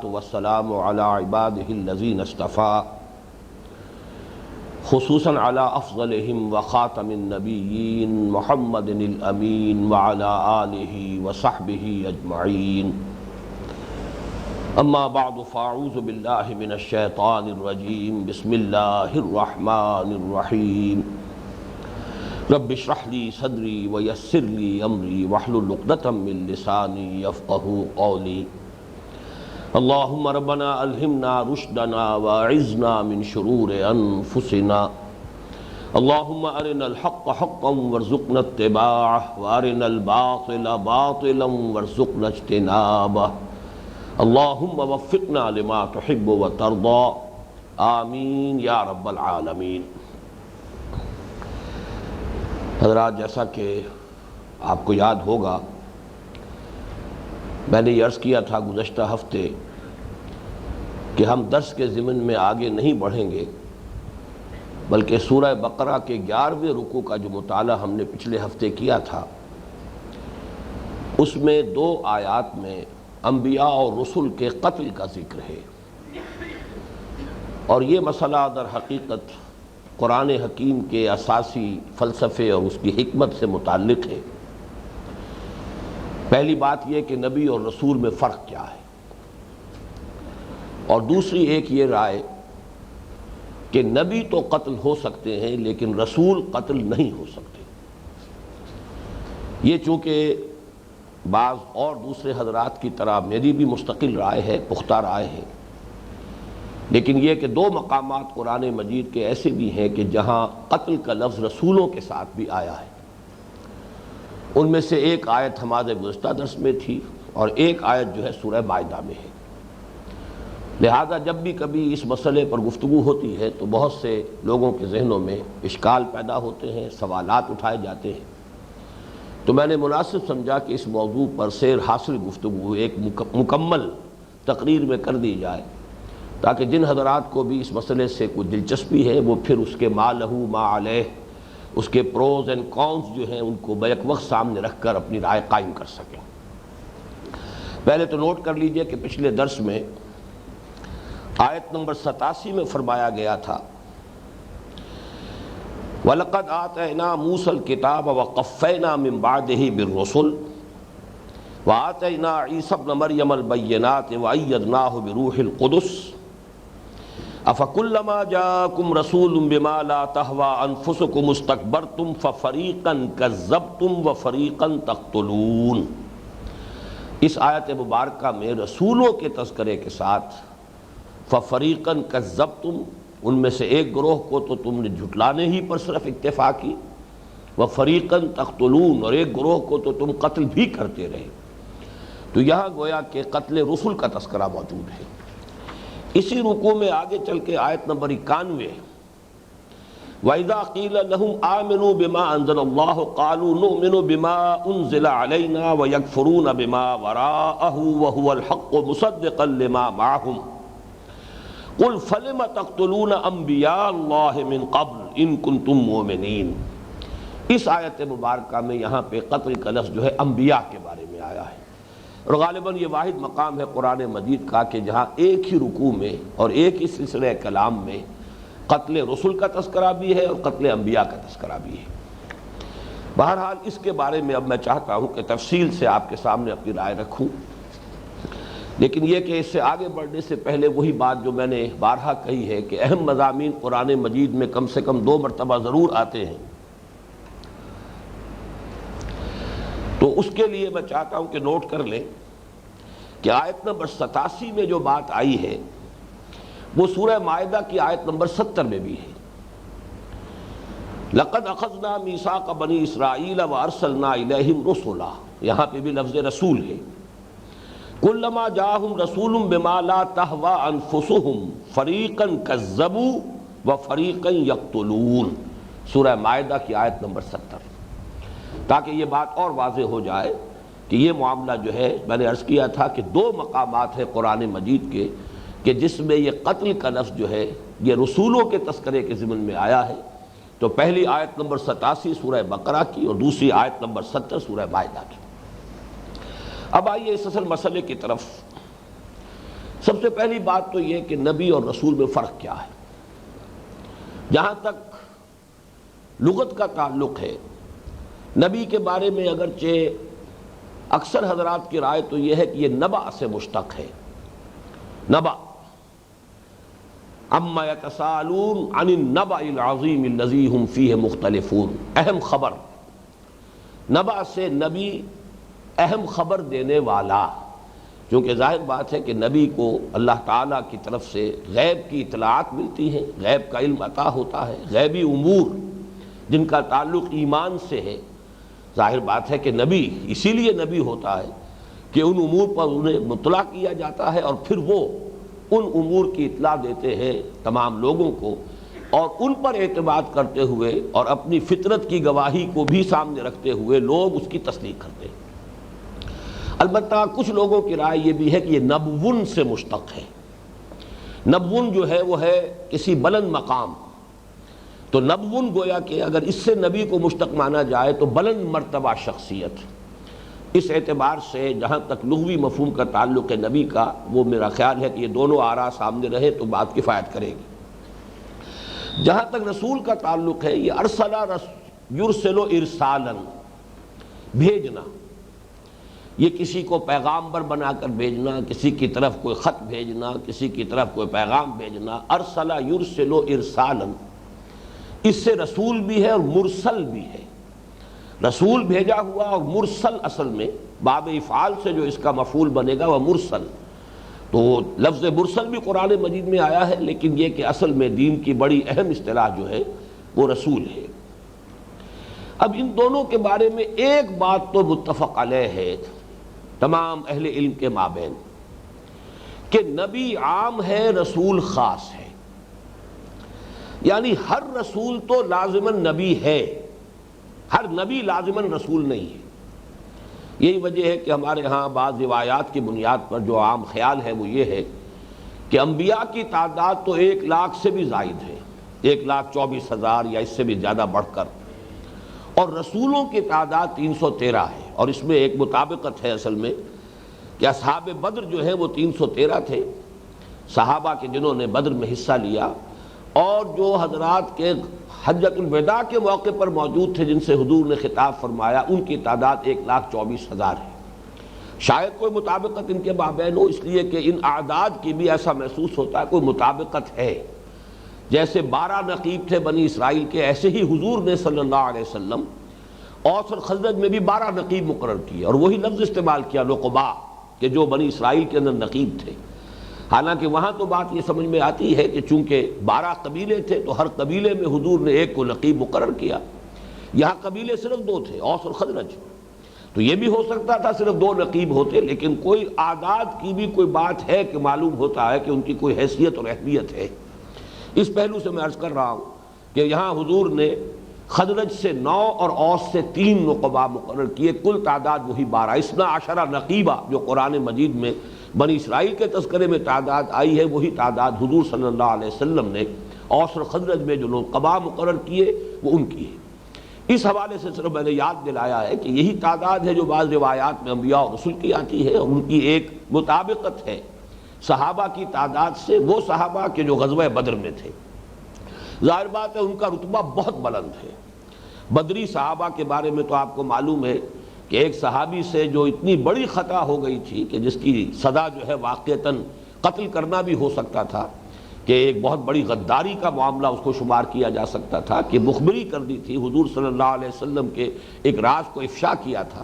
والسلام على عباده الذين اصطفى خصوصا على افضلهم وخاتم النبيين محمد الامين وعلى آله وصحبه اجمعين. اما بعد فاعوذ بالله من الشيطان الرجيم. بسم الله الرحمن الرحيم. رب اشرح لي صدري ويسر لي امري واحلل عقدة من لساني يفقهوا قولي. اللهم ربنا الہمنا رشدنا واعذنا من شرور انفسنا. اللهم ارنا الحق حقا وارزقنا اتباعه وارنا الباطل باطلا وارزقنا اجتنابه. اللهم وفقنا لما تحب وترضى. آمین یا رب العالمین. حضرات، جیسا کہ آپ کو یاد ہوگا، میں نے یہ عرض کیا تھا گزشتہ ہفتے کہ ہم درس کے ضمن میں آگے نہیں بڑھیں گے، بلکہ سورہ بقرہ کے 11ویں رکوع کا جو مطالعہ ہم نے پچھلے ہفتے کیا تھا، اس میں 2 آیات میں انبیاء اور رسل کے قتل کا ذکر ہے، اور یہ مسئلہ در حقیقت قرآن حکیم کے اساسی فلسفے اور اس کی حکمت سے متعلق ہے۔ پہلی بات یہ کہ نبی اور رسول میں فرق کیا ہے، اور دوسری ایک یہ رائے کہ نبی تو قتل ہو سکتے ہیں لیکن رسول قتل نہیں ہو سکتے۔ یہ چونکہ بعض اور دوسرے حضرات کی طرح میری بھی مستقل رائے ہے، پختہ رائے ہے، لیکن یہ کہ 2 مقامات قرآن مجید کے ایسے بھی ہیں کہ جہاں قتل کا لفظ رسولوں کے ساتھ بھی آیا ہے۔ ان میں سے ایک آیت ہمارے گزشتہ درس میں تھی، اور ایک آیت جو ہے سورہ مائدہ میں ہے۔ لہذا جب بھی کبھی اس مسئلے پر گفتگو ہوتی ہے تو بہت سے لوگوں کے ذہنوں میں اشکال پیدا ہوتے ہیں، سوالات اٹھائے جاتے ہیں، تو میں نے مناسب سمجھا کہ اس موضوع پر سیر حاصل گفتگو ایک مکمل تقریر میں کر دی جائے، تاکہ جن حضرات کو بھی اس مسئلے سے کوئی دلچسپی ہے وہ پھر اس کے ما لہو ما علیہ، اس کے پروز اینڈ کونز جو ہیں ان کو بیک وقت سامنے رکھ کر اپنی رائے قائم کر سکیں۔ پہلے تو نوٹ کر لیجئے کہ پچھلے درس میں آیت نمبر 87 میں فرمایا گیا تھا وَلَقَدْ آتَيْنَا مُوسَى الْكِتَابَ وَقَفَّيْنَا مِن بَعْدِهِ بِالرُّسُلِ وَآتَيْنَا عِيسَى ابْنَ مَرْيَمَ الْبَيِّنَاتِ وَأَيَّدْنَاهُ بِرُوحِ الْقُدُسِ أَفَكُلَّمَا جَاءَكُمْ رَسُولٌ بِمَا لَا تَهْوَىٰ أَنفُسُكُمُ اسْتَكْبَرْتُمْ فَفَرِيقًا كَذَّبْتُمْ وَفَرِيقًا تَقْتُلُونَ۔ اس آیت مبارکہ میں رسولوں کے تذکرے کے ساتھ فَفَرِيقًا كَذَّبْتُمْ، ان میں سے ایک گروہ کو تو تم نے جھٹلانے ہی پر صرف اکتفا کی، وَفَرِيقًا تَقْتُلُونَ، اور ایک گروہ کو تو تم قتل بھی کرتے رہے۔ تو یہاں گویا کہ قتل رسل کا تذکرہ موجود ہے۔ اسی رکوع میں آگے چل کے آیت نمبر 91 وَإِذَا قِيلَ لَهُمْ آمِنُوا بِمَا أَنزَلَ اللَّهُ قَالُوا نُؤْمِنُ بِمَا أُنزِلَ عَلَيْنَا وَيَكْفُرُونَ بِمَا وَرَاءَهُ وَهُوَ الْحَقُّ مُصَدِّقًا لِمَا مَعَهُمْ قُلْ فَلِمَ تَقْتُلُونَ أَنبِيَاءَ اللَّهِ مِن قَبْلُ إِن كُنتُم مُّؤْمِنِينَ۔ اس آیت مبارکہ میں یہاں پہ قتل کا لفظ جو ہے انبیاء کے بارے میں آیا ہے، اور غالباً یہ واحد مقام ہے قرآن مجید کا کہ جہاں ایک ہی رکوع میں اور ایک ہی سلسلہ کلام میں قتل رسل کا تذکرہ بھی ہے اور قتل انبیاء کا تذکرہ بھی ہے۔ بہرحال اس کے بارے میں اب میں چاہتا ہوں کہ تفصیل سے آپ کے سامنے اپنی رائے رکھوں، لیکن یہ کہ اس سے آگے بڑھنے سے پہلے وہی بات جو میں نے بارہا کہی ہے کہ اہم مضامین قرآن مجید میں کم سے کم 2 مرتبہ ضرور آتے ہیں، تو اس کے لیے میں چاہتا ہوں کہ نوٹ کر لیں کہ آیت نمبر 87 میں جو بات آئی ہے وہ سورہ مائدہ کی آیت نمبر 70 میں بھی ہے۔ لَقَدْ أَخَذْنَا مِيثَاقَ بَنِي إِسْرَائِيلَ وَأَرْسَلْنَا إِلَيْهِمْ رُسُلًا، یہاں پہ بھی لفظ رسول ہے۔ كُلَّمَا جَاءَهُمْ رَسُولٌ بِمَا لَا تَهْوَىٰ أَنفُسُهُمْ فَرِيقًا كَذَّبُوا وَفَرِيقًا يَقْتُلُونَ، سورہ مائدہ کی آیت نمبر 70، تاکہ یہ بات اور واضح ہو جائے کہ یہ معاملہ جو ہے، میں نے عرض کیا تھا کہ 2 مقامات ہیں قرآن مجید کے کہ جس میں یہ قتل کا لفظ جو ہے یہ رسولوں کے تذکرے کے ضمن میں آیا ہے۔ تو پہلی آیت نمبر 87 سورہ بقرہ کی اور دوسری آیت نمبر 70 سورہ مائدہ کی۔ اب آئیے اس اصل مسئلے کی طرف سب سے پہلی بات تو یہ کہ نبی اور رسول میں فرق کیا ہے۔ جہاں تک لغت کا تعلق ہے، نبی کے بارے میں اگرچہ اکثر حضرات کی رائے تو یہ ہے کہ یہ نبع سے مشتق ہے۔ نبع، اما یتساءلون عن النبع العظیم الذی هم فیہ مختلفون، اہم خبر۔ نبع سے نبی اہم خبر دینے والا، کیونکہ ظاہر بات ہے کہ نبی کو اللہ تعالیٰ کی طرف سے غیب کی اطلاعات ملتی ہیں، غیب کا علم عطا ہوتا ہے، غیبی امور جن کا تعلق ایمان سے ہے۔ ظاہر بات ہے کہ نبی اسی لیے نبی ہوتا ہے کہ ان امور پر انہیں مطلع کیا جاتا ہے اور پھر وہ ان امور کی اطلاع دیتے ہیں تمام لوگوں کو، اور ان پر اعتماد کرتے ہوئے اور اپنی فطرت کی گواہی کو بھی سامنے رکھتے ہوئے لوگ اس کی تصدیق کرتے ہیں۔ البتہ کچھ لوگوں کی رائے یہ بھی ہے کہ یہ نبون سے مشتق ہے۔ نبون جو ہے وہ ہے کسی بلند مقام، تو نبون گویا کہ اگر اس سے نبی کو مشتق مانا جائے تو بلند مرتبہ شخصیت۔ اس اعتبار سے جہاں تک لغوی مفہوم کا تعلق ہے نبی کا، وہ میرا خیال ہے کہ یہ دونوں آراء سامنے رہے تو بات کفایت کرے گی۔ جہاں تک رسول کا تعلق ہے، یہ ارسل یرسل ارسالا، بھیجنا، یہ کسی کو پیغامبر بنا کر بھیجنا، کسی کی طرف کوئی خط بھیجنا، کسی کی طرف کوئی پیغام بھیجنا، ارسل یرسل ارسالا، اس سے رسول بھی ہے اور مرسل بھی ہے۔ رسول بھیجا ہوا اور مرسل، اصل میں باب افعال سے جو اس کا مفعول بنے گا وہ مرسل، تو لفظ مرسل بھی قرآن مجید میں آیا ہے، لیکن یہ کہ اصل میں دین کی بڑی اہم اصطلاح جو ہے وہ رسول ہے۔ اب ان دونوں کے بارے میں ایک بات تو متفق علیہ ہے تمام اہل علم کے مابین، کہ نبی عام ہے، رسول خاص ہے۔ یعنی ہر رسول تو لازماً نبی ہے، ہر نبی لازماً رسول نہیں ہے۔ یہی وجہ ہے کہ ہمارے ہاں بعض روایات کی بنیاد پر جو عام خیال ہے وہ یہ ہے کہ انبیاء کی تعداد تو 1,00,000 سے بھی زائد ہے، 1,24,000 یا اس سے بھی زیادہ بڑھ کر، اور رسولوں کی تعداد 313 ہے۔ اور اس میں ایک مطابقت ہے اصل میں کہ اصحاب بدر جو ہے وہ 313 تھے، صحابہ کے جنہوں نے بدر میں حصہ لیا، اور جو حضرات کے حجۃ الوداع کے موقع پر موجود تھے جن سے حضور نے خطاب فرمایا، ان کی تعداد 1,24,000 ہے۔ شاید کوئی مطابقت ان کے مابین ہو، اس لیے کہ ان اعداد کی بھی ایسا محسوس ہوتا ہے کوئی مطابقت ہے۔ جیسے 12 نقیب تھے بنی اسرائیل کے، ایسے ہی حضور نے صلی اللہ علیہ وسلم اوس اور خزرج میں بھی 12 نقیب مقرر کیے، اور وہی لفظ استعمال کیا نقباء، کہ جو بنی اسرائیل کے اندر نقیب تھے۔ حالانکہ وہاں تو بات یہ سمجھ میں آتی ہے کہ چونکہ 12 قبیلے تھے تو ہر قبیلے میں حضور نے ایک کو نقیب مقرر کیا۔ یہاں قبیلے صرف 2 تھے، اوس اور خزرج، تو یہ بھی ہو سکتا تھا صرف 2 نقیب ہوتے، لیکن کوئی اعداد کی بھی کوئی بات ہے کہ معلوم ہوتا ہے کہ ان کی کوئی حیثیت اور اہمیت ہے۔ اس پہلو سے میں عرض کر رہا ہوں کہ یہاں حضور نے خزرج سے 9 اور اوس سے 3 نقباء مقرر کیے، کل تعداد وہی 12، 12 نقیبہ جو قرآن مجید میں بنی اسرائیل کے تذکرے میں تعداد آئی ہے، وہی تعداد حضور صلی اللہ علیہ وسلم نے اوس اور خزرج میں جو نقباء مقرر کیے وہ ان کی ہے۔ اس حوالے سے صرف میں نے یاد دلایا ہے کہ یہی تعداد ہے جو بعض روایات میں انبیاء اور رسل کی آتی ہے، اور ان کی ایک مطابقت ہے صحابہ کی تعداد سے، وہ صحابہ کے جو غزوہ بدر میں تھے۔ ظاہر بات ہے ان کا رتبہ بہت بلند ہے۔ بدری صحابہ کے بارے میں تو آپ کو معلوم ہے کہ ایک صحابی سے جو اتنی بڑی خطا ہو گئی تھی کہ جس کی سزا جو ہے واقعتاً قتل کرنا بھی ہو سکتا تھا، کہ ایک بہت بڑی غداری کا معاملہ اس کو شمار کیا جا سکتا تھا، کہ مخبری کر دی تھی، حضور صلی اللہ علیہ وسلم کے ایک راز کو افشا کیا تھا۔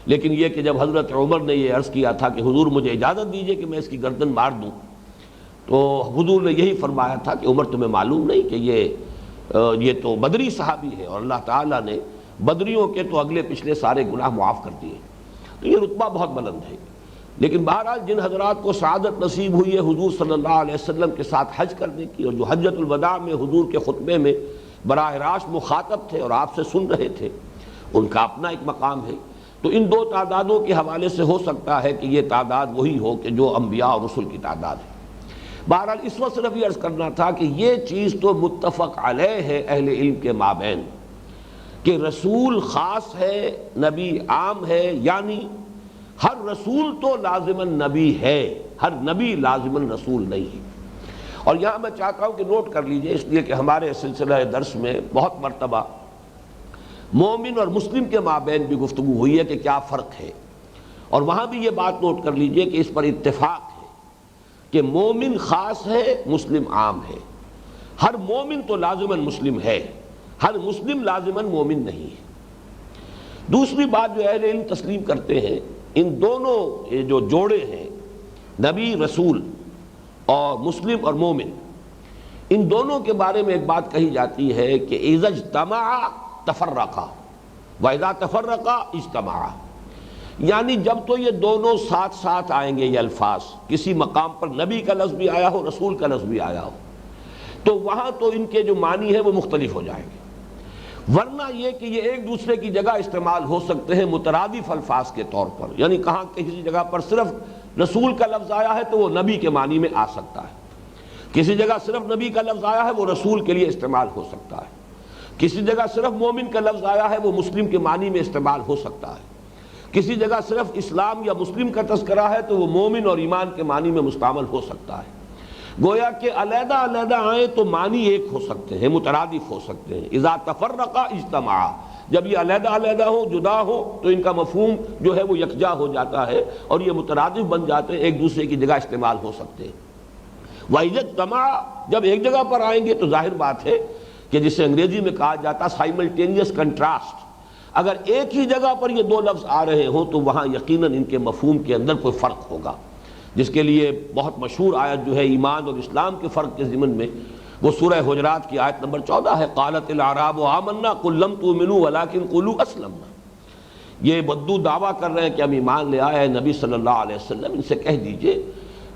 لیکن یہ کہ جب حضرت عمر نے یہ عرض کیا تھا کہ حضور مجھے اجازت دیجئے کہ میں اس کی گردن مار دوں، تو حضور نے یہی فرمایا تھا کہ عمر تمہیں معلوم نہیں کہ یہ تو بدری صحابی ہے، اور اللہ تعالیٰ نے بدریوں کے تو اگلے پچھلے سارے گناہ معاف کر دیے، تو یہ رتبہ بہت بلند ہے۔ لیکن بہرحال جن حضرات کو سعادت نصیب ہوئی ہے حضور صلی اللہ علیہ وسلم کے ساتھ حج کرنے کی، اور جو حجۃ الوداع میں حضور کے خطبے میں براہ راست مخاطب تھے اور آپ سے سن رہے تھے، ان کا اپنا ایک مقام ہے۔ تو ان 2 تعدادوں کے حوالے سے ہو سکتا ہے کہ یہ تعداد وہی ہو کہ جو انبیاء اور رسل کی تعداد ہے۔ بہرحال اس وقت صرف یہ عرض کرنا تھا کہ یہ چیز تو متفق علیہ ہے اہل علم کے مابین کہ رسول خاص ہے، نبی عام ہے، یعنی ہر رسول تو لازماً نبی ہے، ہر نبی لازماً رسول نہیں ہے۔ اور یہاں میں چاہتا ہوں کہ نوٹ کر لیجئے، اس لیے کہ ہمارے سلسلہ درس میں بہت مرتبہ مومن اور مسلم کے مابین بھی گفتگو ہوئی ہے کہ کیا فرق ہے، اور وہاں بھی یہ بات نوٹ کر لیجئے کہ اس پر اتفاق ہے کہ مومن خاص ہے، مسلم عام ہے۔ ہر مومن تو لازماً مسلم ہے، ہر مسلم لازماً مومن نہیں ہے۔ دوسری بات جو اہل علم تسلیم کرتے ہیں، ان دونوں یہ جو جوڑے ہیں نبی رسول اور مسلم اور مومن، ان دونوں کے بارے میں ایک بات کہی جاتی ہے کہ اذا اجتمعا تفرقا واذا تفرقا اجتمعا، یعنی جب تو یہ دونوں ساتھ ساتھ آئیں گے، یہ الفاظ کسی مقام پر نبی کا لفظ بھی آیا ہو، رسول کا لفظ بھی آیا ہو، تو وہاں تو ان کے جو معنی ہے وہ مختلف ہو جائیں گے۔ ورنہ یہ کہ یہ ایک دوسرے کی جگہ استعمال ہو سکتے ہیں مترادف الفاظ کے طور پر، یعنی کہاں کسی جگہ پر صرف رسول کا لفظ آیا ہے تو وہ نبی کے معنی میں آ سکتا ہے، کسی جگہ صرف نبی کا لفظ آیا ہے وہ رسول کے لیے استعمال ہو سکتا ہے، کسی جگہ صرف مومن کا لفظ آیا ہے وہ مسلم کے معنی میں استعمال ہو سکتا ہے، کسی جگہ صرف اسلام یا مسلم کا تذکرہ ہے تو وہ مومن اور ایمان کے معنی میں مستعمل ہو سکتا ہے۔ گویا کہ علیحدہ علیحدہ آئیں تو معنی ایک ہو سکتے ہیں، مترادف ہو سکتے ہیں۔ اذا تفرقا اجتمعا، جب یہ علیحدہ علیحدہ ہو، جدا ہو، تو ان کا مفہوم جو ہے وہ یکجا ہو جاتا ہے اور یہ مترادف بن جاتے ہیں، ایک دوسرے کی جگہ استعمال ہو سکتے ہیں۔ وَإِذَا اجْتَمَعَا، جب ایک جگہ پر آئیں گے تو ظاہر بات ہے کہ جسے انگریزی میں کہا جاتا سائملٹینیس کنٹراسٹ، اگر ایک ہی جگہ پر یہ دو لفظ آ رہے ہوں تو وہاں یقیناً ان کے مفہوم کے اندر کوئی فرق ہوگا، جس کے لیے بہت مشہور آیت جو ہے ایمان اور اسلام کے فرق کے ضمن میں، وہ سورہ حجرات کی آیت نمبر 14 ہے، قالت الاعراب آمنا قل لم تؤمنوا ولکن قولوا اسلمنا۔ یہ بدو دعویٰ کر رہے ہیں کہ ہم ایمان لے آئے ہیں، نبی صلی اللہ علیہ وسلم ان سے کہہ دیجئے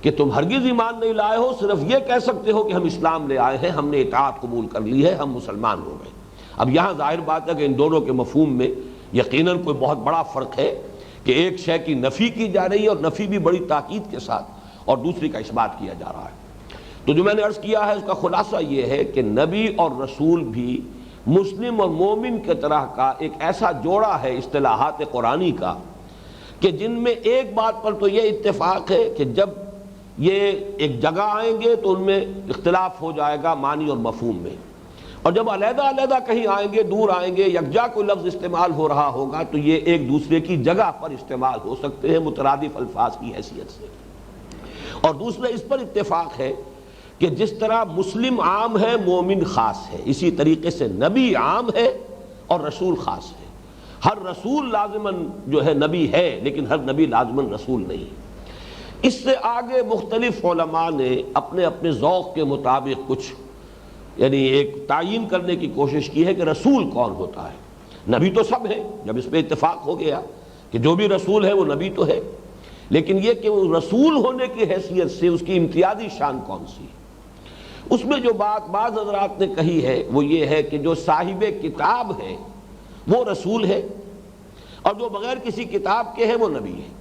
کہ تم ہرگز ایمان نہیں لائے ہو، صرف یہ کہہ سکتے ہو کہ ہم اسلام لے آئے ہیں، ہم نے اطاعت قبول کر لی ہے، ہم مسلمان ہو گئے۔ اب یہاں ظاہر بات ہے کہ ان دونوں کے مفہوم میں یقیناً کوئی بہت بڑا فرق ہے کہ ایک شے کی نفی کی جا رہی ہے اور نفی بھی بڑی تاکید کے ساتھ، اور دوسری کا اثبات کیا جا رہا ہے۔ تو جو میں نے عرض کیا ہے اس کا خلاصہ یہ ہے کہ نبی اور رسول بھی مسلم اور مومن کی طرح کا ایک ایسا جوڑا ہے اصطلاحات قرآنی کا کہ جن میں ایک بات پر تو یہ اتفاق ہے کہ جب یہ ایک جگہ آئیں گے تو ان میں اختلاف ہو جائے گا معنی اور مفہوم میں، اور جب علیحدہ علیحدہ کہیں آئیں گے، دور آئیں گے، یکجا کوئی لفظ استعمال ہو رہا ہوگا تو یہ ایک دوسرے کی جگہ پر استعمال ہو سکتے ہیں مترادف الفاظ کی حیثیت سے۔ اور دوسرا اس پر اتفاق ہے کہ جس طرح مسلم عام ہے، مومن خاص ہے، اسی طریقے سے نبی عام ہے اور رسول خاص ہے۔ ہر رسول لازماً جو ہے نبی ہے، لیکن ہر نبی لازماً رسول نہیں ہے۔ اس سے آگے مختلف علماء نے اپنے اپنے ذوق کے مطابق کچھ یعنی ایک تعین کرنے کی کوشش کی ہے کہ رسول کون ہوتا ہے۔ نبی تو سب ہے، جب اس پہ اتفاق ہو گیا کہ جو بھی رسول ہے وہ نبی تو ہے، لیکن یہ کہ وہ رسول ہونے کی حیثیت سے اس کی امتیازی شان کون سی ہے، اس میں جو بات بعض حضرات نے کہی ہے وہ یہ ہے کہ جو صاحب کتاب ہے وہ رسول ہے، اور جو بغیر کسی کتاب کے ہے وہ نبی ہے۔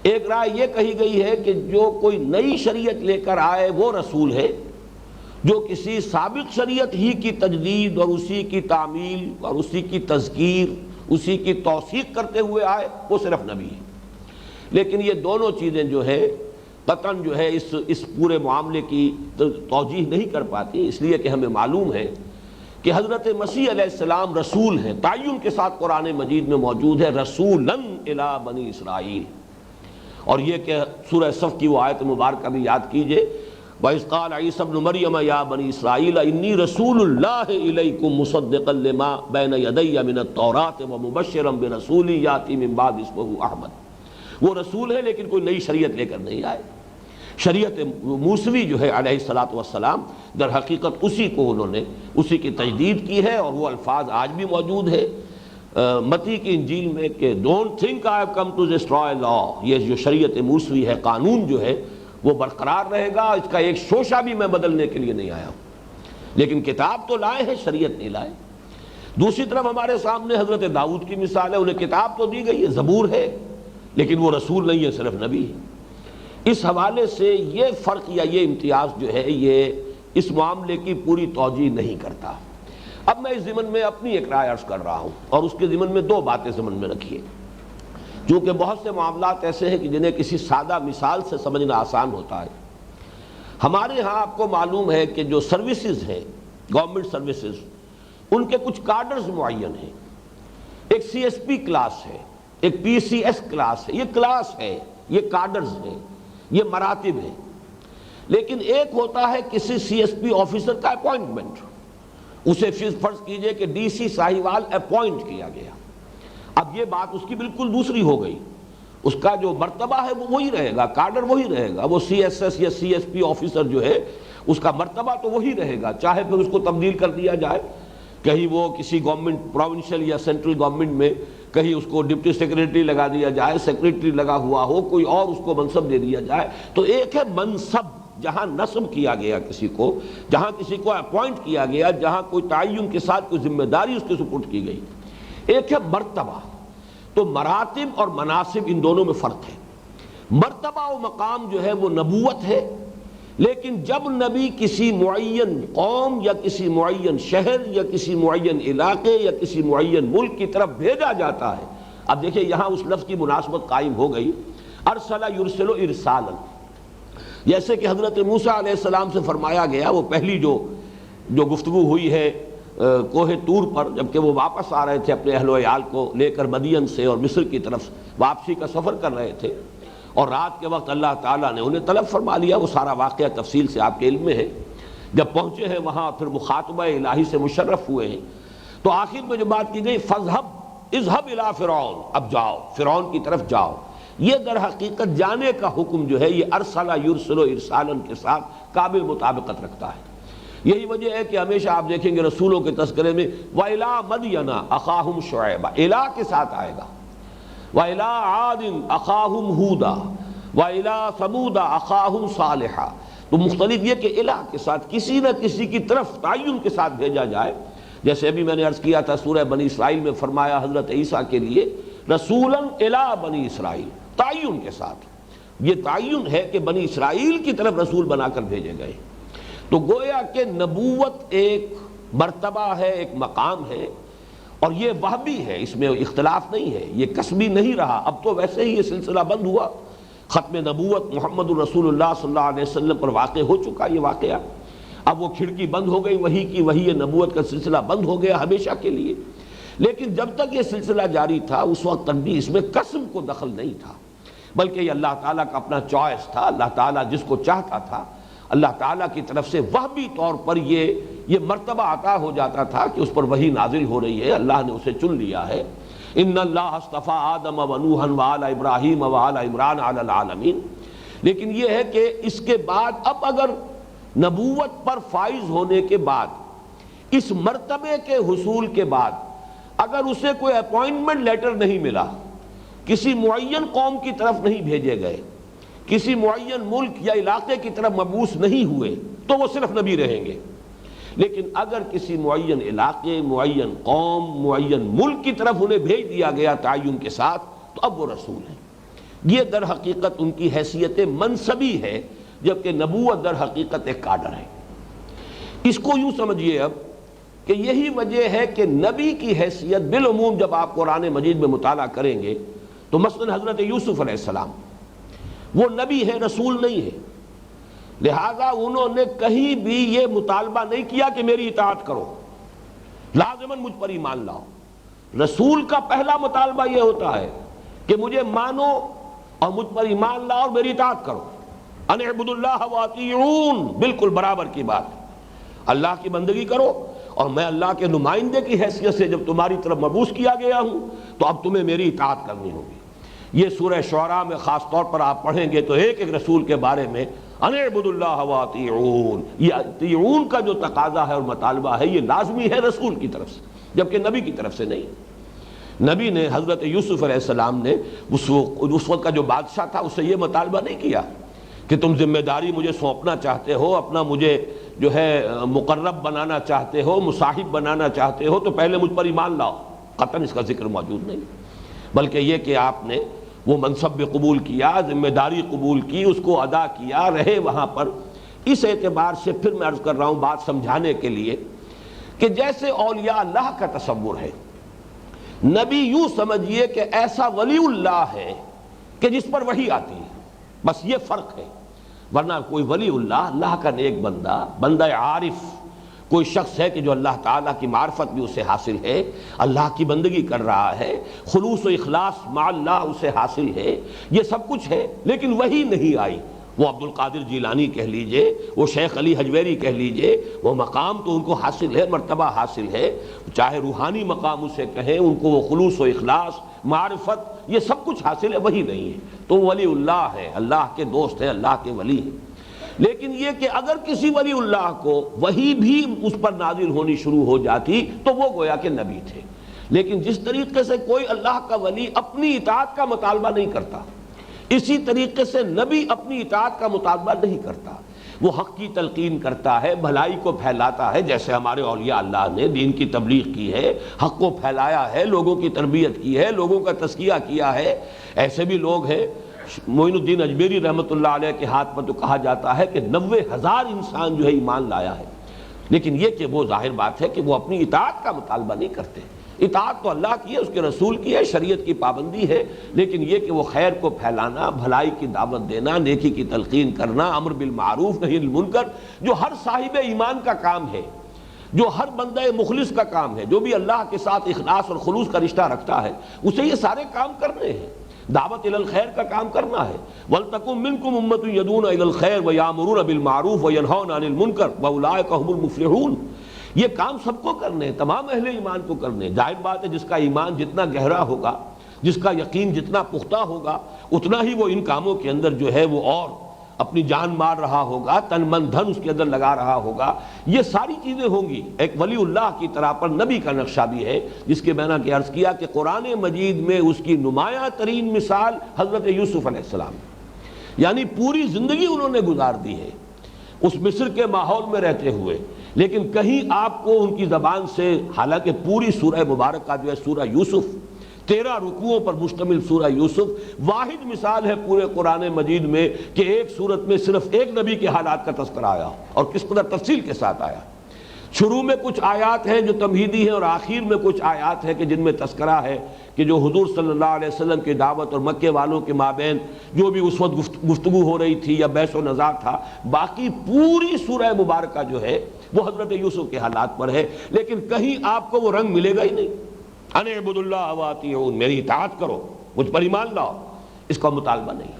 ایک رائے یہ کہی گئی ہے کہ جو کوئی نئی شریعت لے کر آئے وہ رسول ہے، جو کسی سابق شریعت ہی کی تجدید اور اسی کی تعمیل اور اسی کی تذکیر، اسی کی توثیق کرتے ہوئے آئے وہ صرف نبی ہے۔ لیکن یہ دونوں چیزیں جو ہے قطعاً جو ہے اس پورے معاملے کی توجیہ نہیں کر پاتی، اس لیے کہ ہمیں معلوم ہے کہ حضرت مسیح علیہ السلام رسول ہیں، تعین کے ساتھ قرآن مجید میں موجود ہے رسولاً الی بنی اسرائیل، اور یہ کہ سورہ صف کی وہ آیت مبارکہ بھی یاد کیجئے، وَإِذْ قَالَ عِيسَى ابْنُ مَرْيَمَ يَا بَنِي إِسْرَائِيلَ إِنِّي رَسُولُ اللَّهِ إِلَيْكُمْ مُصَدِّقًا لِمَا بَيْنَ يَدَيَّ مِنَ التَّوْرَاةِ وَمُبَشِّرًا بِرَسُولٍ يَأْتِي مِن بَعْدِي اسْمُهُ أَحْمَدُ۔ وہ رسول ہے لیکن کوئی نئی شریعت لے کر نہیں آئے۔ شریعت موسوی جو ہے علیہ الصلاۃ والسلام، در حقیقت اسی کو انہوں نے اسی کی تجدید کی ہے، اور وہ الفاظ آج بھی موجود ہے متی کی انجیل میں کہ don't think I have come to destroy law. یہ جو شریعت موسوی ہے، قانون جو ہے وہ برقرار رہے گا، اس کا ایک شوشہ بھی میں بدلنے کے لیے نہیں آیا ہوں، لیکن کتاب تو لائے ہیں، شریعت نہیں لائے۔ دوسری طرف ہمارے سامنے حضرت داؤد کی مثال ہے، انہیں کتاب تو دی گئی ہے، زبور ہے، لیکن وہ رسول نہیں ہے، صرف نبی ہے۔ اس حوالے سے یہ فرق یا یہ امتیاز جو ہے یہ اس معاملے کی پوری توجیہ نہیں کرتا۔ اب میں اس ضمن میں اپنی ایک رائے عرض کر رہا ہوں، اور اس کے ضمن میں دو باتیں ضمن میں رکھیے۔ چونکہ بہت سے معاملات ایسے ہیں کہ جنہیں کسی سادہ مثال سے سمجھنا آسان ہوتا ہے۔ ہمارے ہاں آپ کو معلوم ہے کہ جو سروسز ہیں، گورنمنٹ سروسز، ان کے کچھ کارڈرز معین ہیں۔ ایک سی ایس پی کلاس ہے، ایک پی سی ایس کلاس ہے، یہ کلاس ہے، یہ کارڈرز ہیں، یہ مراتب ہیں۔ لیکن ایک ہوتا ہے کسی سی ایس پی آفیسر کا اپوائنٹمنٹ، اسے فرض کیجئے کہ ڈی سی ساہیوال اپوائنٹ کیا گیا، اب یہ بات اس کی بالکل دوسری ہو گئی۔ اس کا جو مرتبہ ہے وہ وہی رہے گا، کارڈر وہی رہے گا، وہ سی ایس ایس یا سی ایس پی آفیسر جو ہے اس کا مرتبہ تو وہی رہے گا، چاہے پھر اس کو تبدیل کر دیا جائے، کہیں وہ کسی گورنمنٹ پروونشل یا سینٹرل گورنمنٹ میں کہیں اس کو ڈپٹی سیکریٹری لگا دیا جائے، سیکریٹری لگا ہوا ہو، کوئی اور اس کو منصب دے دیا جائے۔ تو ایک ہے منصب، جہاں نصب کیا گیا کسی کو، جہاں کسی کو اپوائنٹ کیا گیا، جہاں کوئی تعین کے ساتھ کوئی ذمہ داری اس کے سپرد کی گئی۔ ایک ہے مرتبہ۔ تو مراتب اور مناصب ان دونوں میں فرق ہے۔ مرتبہ و مقام جو ہے وہ نبوت ہے، لیکن جب نبی کسی معین قوم یا کسی معین شہر یا کسی معین علاقے یا کسی معین ملک کی طرف بھیجا جاتا ہے، اب دیکھیں یہاں اس لفظ کی مناسبت قائم ہو گئی، ارسل یرسل ارسالا، جیسے کہ حضرت موسیٰ علیہ السلام سے فرمایا گیا، وہ پہلی جو گفتگو ہوئی ہے کوہ طور پر، جبکہ وہ واپس آ رہے تھے اپنے اہل و عیال کو لے کر مدین سے اور مصر کی طرف واپسی کا سفر کر رہے تھے، اور رات کے وقت اللہ تعالیٰ نے انہیں طلب فرما لیا۔ وہ سارا واقعہ تفصیل سے آپ کے علم میں ہے۔ جب پہنچے ہیں وہاں پھر مخاطبہ الہی سے مشرف ہوئے ہیں، تو آخر میں جو بات کی گئی فَاذْهَبْ اذْهَبْ إِلَىٰ فِرْعَوْنَ، اب جاؤ فرعون کی طرف جاؤ۔ یہ در حقیقت جانے کا حکم جو ہے یہ ارسلہ یرسل ارسالاً کے ساتھ قابل مطابقت رکھتا ہے۔ یہی وجہ ہے کہ ہمیشہ آپ دیکھیں گے رسولوں کے تذکرے میں وَإِلَىٰ مَدْيَنَ أَخَاهُمْ شُعَيْبًا، الہ کے ساتھ آئے گا، وَإِلَىٰ عَادٍ أَخَاهُمْ هُودًا وَإِلَىٰ ثَمُودَ أَخَاهُمْ صَالِحًا۔ تو مختلف یہ کہ الہ کے ساتھ کسی نہ کسی کی طرف تعین کے ساتھ بھیجا جائے، جیسے ابھی میں نے عرض کیا تھا سورہ بنی اسرائیل میں فرمایا حضرت عیسیٰ کے لیے رسولاً الی بنی اسرائیل، تعین کے ساتھ۔ یہ تعین ہے کہ بنی اسرائیل کی طرف رسول بنا کر بھیجے گئے۔ تو گویا کہ نبوت ایک مرتبہ ہے، ایک مقام ہے، اور یہ وہبی ہے، اس میں اختلاف نہیں ہے، یہ کسبی نہیں رہا۔ اب تو ویسے ہی یہ سلسلہ بند ہوا، ختم نبوت محمد الرسول اللہ صلی اللہ علیہ وسلم پر واقع ہو چکا یہ واقعہ، اب وہ کھڑکی بند ہو گئی وحی کی، وحی نبوت کا سلسلہ بند ہو گیا ہمیشہ کے لیے۔ لیکن جب تک یہ سلسلہ جاری تھا اس وقت تک بھی اس میں قسم کو دخل نہیں تھا، بلکہ یہ اللہ تعالیٰ کا اپنا چوائس تھا۔ اللہ تعالیٰ جس کو چاہتا تھا اللہ تعالیٰ کی طرف سے وہبی طور پر یہ مرتبہ عطا ہو جاتا تھا کہ اس پر وحی نازل ہو رہی ہے، اللہ نے اسے چن لیا ہے۔ ان اللہ اصطفیٰ آدم و نوحا وآل ابراہیم وآل عمران علی العالمین۔ لیکن یہ ہے کہ اس کے بعد اب اگر نبوت پر فائز ہونے کے بعد، اس مرتبے کے حصول کے بعد اگر اسے کوئی اپوائنٹمنٹ لیٹر نہیں ملا، کسی معین قوم کی طرف نہیں بھیجے گئے، کسی معین ملک یا علاقے کی طرف مبعوث نہیں ہوئے، تو وہ صرف نبی رہیں گے۔ لیکن اگر کسی معین علاقے، معین قوم، معین ملک کی طرف انہیں بھیج دیا گیا تعین کے ساتھ، تو اب وہ رسول ہیں۔ یہ در حقیقت ان کی حیثیت منصبی ہے، جبکہ نبوت در حقیقت ایک کارڈر ہے۔ اس کو یوں سمجھیے اب کہ یہی وجہ ہے کہ نبی کی حیثیت بالعموم جب آپ قرآن مجید میں مطالعہ کریں گے تو مثلا حضرت یوسف علیہ السلام وہ نبی ہے، رسول نہیں ہے، لہذا انہوں نے کہیں بھی یہ مطالبہ نہیں کیا کہ میری اطاعت کرو، لازماً مجھ پر ایمان لاؤ۔ رسول کا پہلا مطالبہ یہ ہوتا ہے کہ مجھے مانو اور مجھ پر ایمان لاؤ اور میری اطاعت کرو۔ ان اعبدوا اللہ واطیعون، بالکل برابر کی بات، اللہ کی بندگی کرو، اور میں اللہ کے نمائندے کی حیثیت سے جب تمہاری طرف مبعوث کیا گیا ہوں تو اب تمہیں میری اطاعت کرنی ہوگی۔ یہ سورہ شعراء میں خاص طور پر آپ پڑھیں گے تو ایک ایک رسول کے بارے میں ان اعبدوا اللہ واطیعون، یہ اطیعون کا جو تقاضا ہے اور مطالبہ ہے یہ لازمی ہے رسول کی طرف سے، جبکہ نبی کی طرف سے نہیں۔ نبی نے حضرت یوسف علیہ السلام نے اس وقت کا جو بادشاہ تھا اس سے یہ مطالبہ نہیں کیا کہ تم ذمہ داری مجھے سونپنا چاہتے ہو، اپنا مجھے جو ہے مقرب بنانا چاہتے ہو، مصاحب بنانا چاہتے ہو تو پہلے مجھ پر ایمان لاؤ، قطعاً اس کا ذکر موجود نہیں، بلکہ یہ کہ آپ نے وہ منصب بھی قبول کیا، ذمہ داری قبول کی، اس کو ادا کیا، رہے وہاں پر۔ اس اعتبار سے پھر میں عرض کر رہا ہوں بات سمجھانے کے لیے کہ جیسے اولیاء اللہ کا تصور ہے نبی یوں سمجھیے کہ ایسا ولی اللہ ہے کہ جس پر وحی آتی ہے، بس یہ فرق ہے۔ ورنہ کوئی ولی اللہ، اللہ کا نیک بندہ، بندہ عارف، کوئی شخص ہے کہ جو اللہ تعالیٰ کی معرفت بھی اسے حاصل ہے، اللہ کی بندگی کر رہا ہے، خلوص و اخلاص مع اللہ اسے حاصل ہے، یہ سب کچھ ہے، لیکن وہی نہیں آئی۔ وہ عبد القادر جیلانی کہہ لیجئے، وہ شیخ علی حجویری کہہ لیجئے، وہ مقام تو ان کو حاصل ہے، مرتبہ حاصل ہے، چاہے روحانی مقام اسے کہیں، ان کو وہ خلوص و اخلاص، معرفت، یہ سب کچھ حاصل ہے، وہی نہیں ہے، تو ولی اللہ ہے، اللہ کے دوست ہے، اللہ کے ولی ہیں۔ لیکن یہ کہ اگر کسی ولی اللہ کو وہی بھی اس پر نازل ہونی شروع ہو جاتی تو وہ گویا کہ نبی تھے۔ لیکن جس طریقے سے کوئی اللہ کا ولی اپنی اطاعت کا مطالبہ نہیں کرتا، اسی طریقے سے نبی اپنی اطاعت کا مطالبہ نہیں کرتا، وہ حق کی تلقین کرتا ہے، بھلائی کو پھیلاتا ہے، جیسے ہمارے اولیاء اللہ نے دین کی تبلیغ کی ہے، حق کو پھیلایا ہے، لوگوں کی تربیت کی ہے، لوگوں کا تزکیہ کیا ہے۔ ایسے بھی لوگ ہیں، معین الدین اجمیری رحمۃ اللہ علیہ کے ہاتھ پر تو کہا جاتا ہے کہ 90,000 انسان جو ہے ایمان لایا ہے، لیکن یہ کہ وہ ظاہر بات ہے کہ وہ اپنی اطاعت کا مطالبہ نہیں کرتے۔ اطاعت تو اللہ کی ہے، اس کے رسول کی ہے، شریعت کی پابندی ہے، لیکن یہ کہ وہ خیر کو پھیلانا، بھلائی کی دعوت دینا، نیکی کی تلقین کرنا، امر بالمعروف نہی عن المنکر، جو ہر صاحب ایمان کا کام ہے، جو ہر بندہ مخلص کا کام ہے، جو بھی اللہ کے ساتھ اخلاص اور خلوص کا رشتہ رکھتا ہے، اسے یہ سارے کام کرنے ہیں۔ دعوت الی الخیر کا کام کرنا ہے، وَلْتَكُن مِّنكُمْ أُمَّةٌ يَدْعُونَ إِلَى الْخَيْرِ وَيَأْمُرُونَ بِالْمَعْرُوفِ وَيَنْهَوْنَ عَنِ الْمُنكَرِ وَأُولَٰئِكَ هُمُ الْمُفْلِحُونَ۔ یہ کام سب کو کرنے ہیں، تمام اہل ایمان کو کرنے ہیں۔ ظاہر بات ہے جس کا ایمان جتنا گہرا ہوگا، جس کا یقین جتنا پختہ ہوگا، اتنا ہی وہ ان کاموں کے اندر جو ہے وہ اور اپنی جان مار رہا ہوگا، تن من دھن اس کے اندر لگا رہا ہوگا، یہ ساری چیزیں ہوں گی۔ ایک ولی اللہ کی طرح پر نبی کا نقشہ بھی ہے، جس کے میں نے عرض کیا کہ قرآن مجید میں اس کی نمایاں ترین مثال حضرت یوسف علیہ السلام، یعنی پوری زندگی انہوں نے گزار دی ہے اس مصر کے ماحول میں رہتے ہوئے، لیکن کہیں آپ کو ان کی زبان سے، حالانکہ پوری سورہ مبارکہ جو ہے سورہ یوسف، 13 رکوعوں پر مشتمل سورہ یوسف واحد مثال ہے پورے قرآن مجید میں کہ ایک سورت میں صرف ایک نبی کے حالات کا تذکرہ آیا اور کس قدر تفصیل کے ساتھ آیا۔ شروع میں کچھ آیات ہیں جو تمہیدی ہیں، اور آخر میں کچھ آیات ہیں کہ جن میں تذکرہ ہے کہ جو حضور صلی اللہ علیہ وسلم کی دعوت اور مکے والوں کے مابین جو بھی اس وقت گفتگو ہو رہی تھی یا بحث و نظار تھا۔ باقی پوری سورہ مبارکہ جو ہے وہ حضرت یوسف کے حالات پر ہے، لیکن کہیں آپ کو وہ رنگ ملے گا ہی نہیں۔ ان اعبدوا اللہ واطیعون، میری اطاعت کرو، مجھ پر ایمان لاؤ، اس کا مطالبہ نہیں۔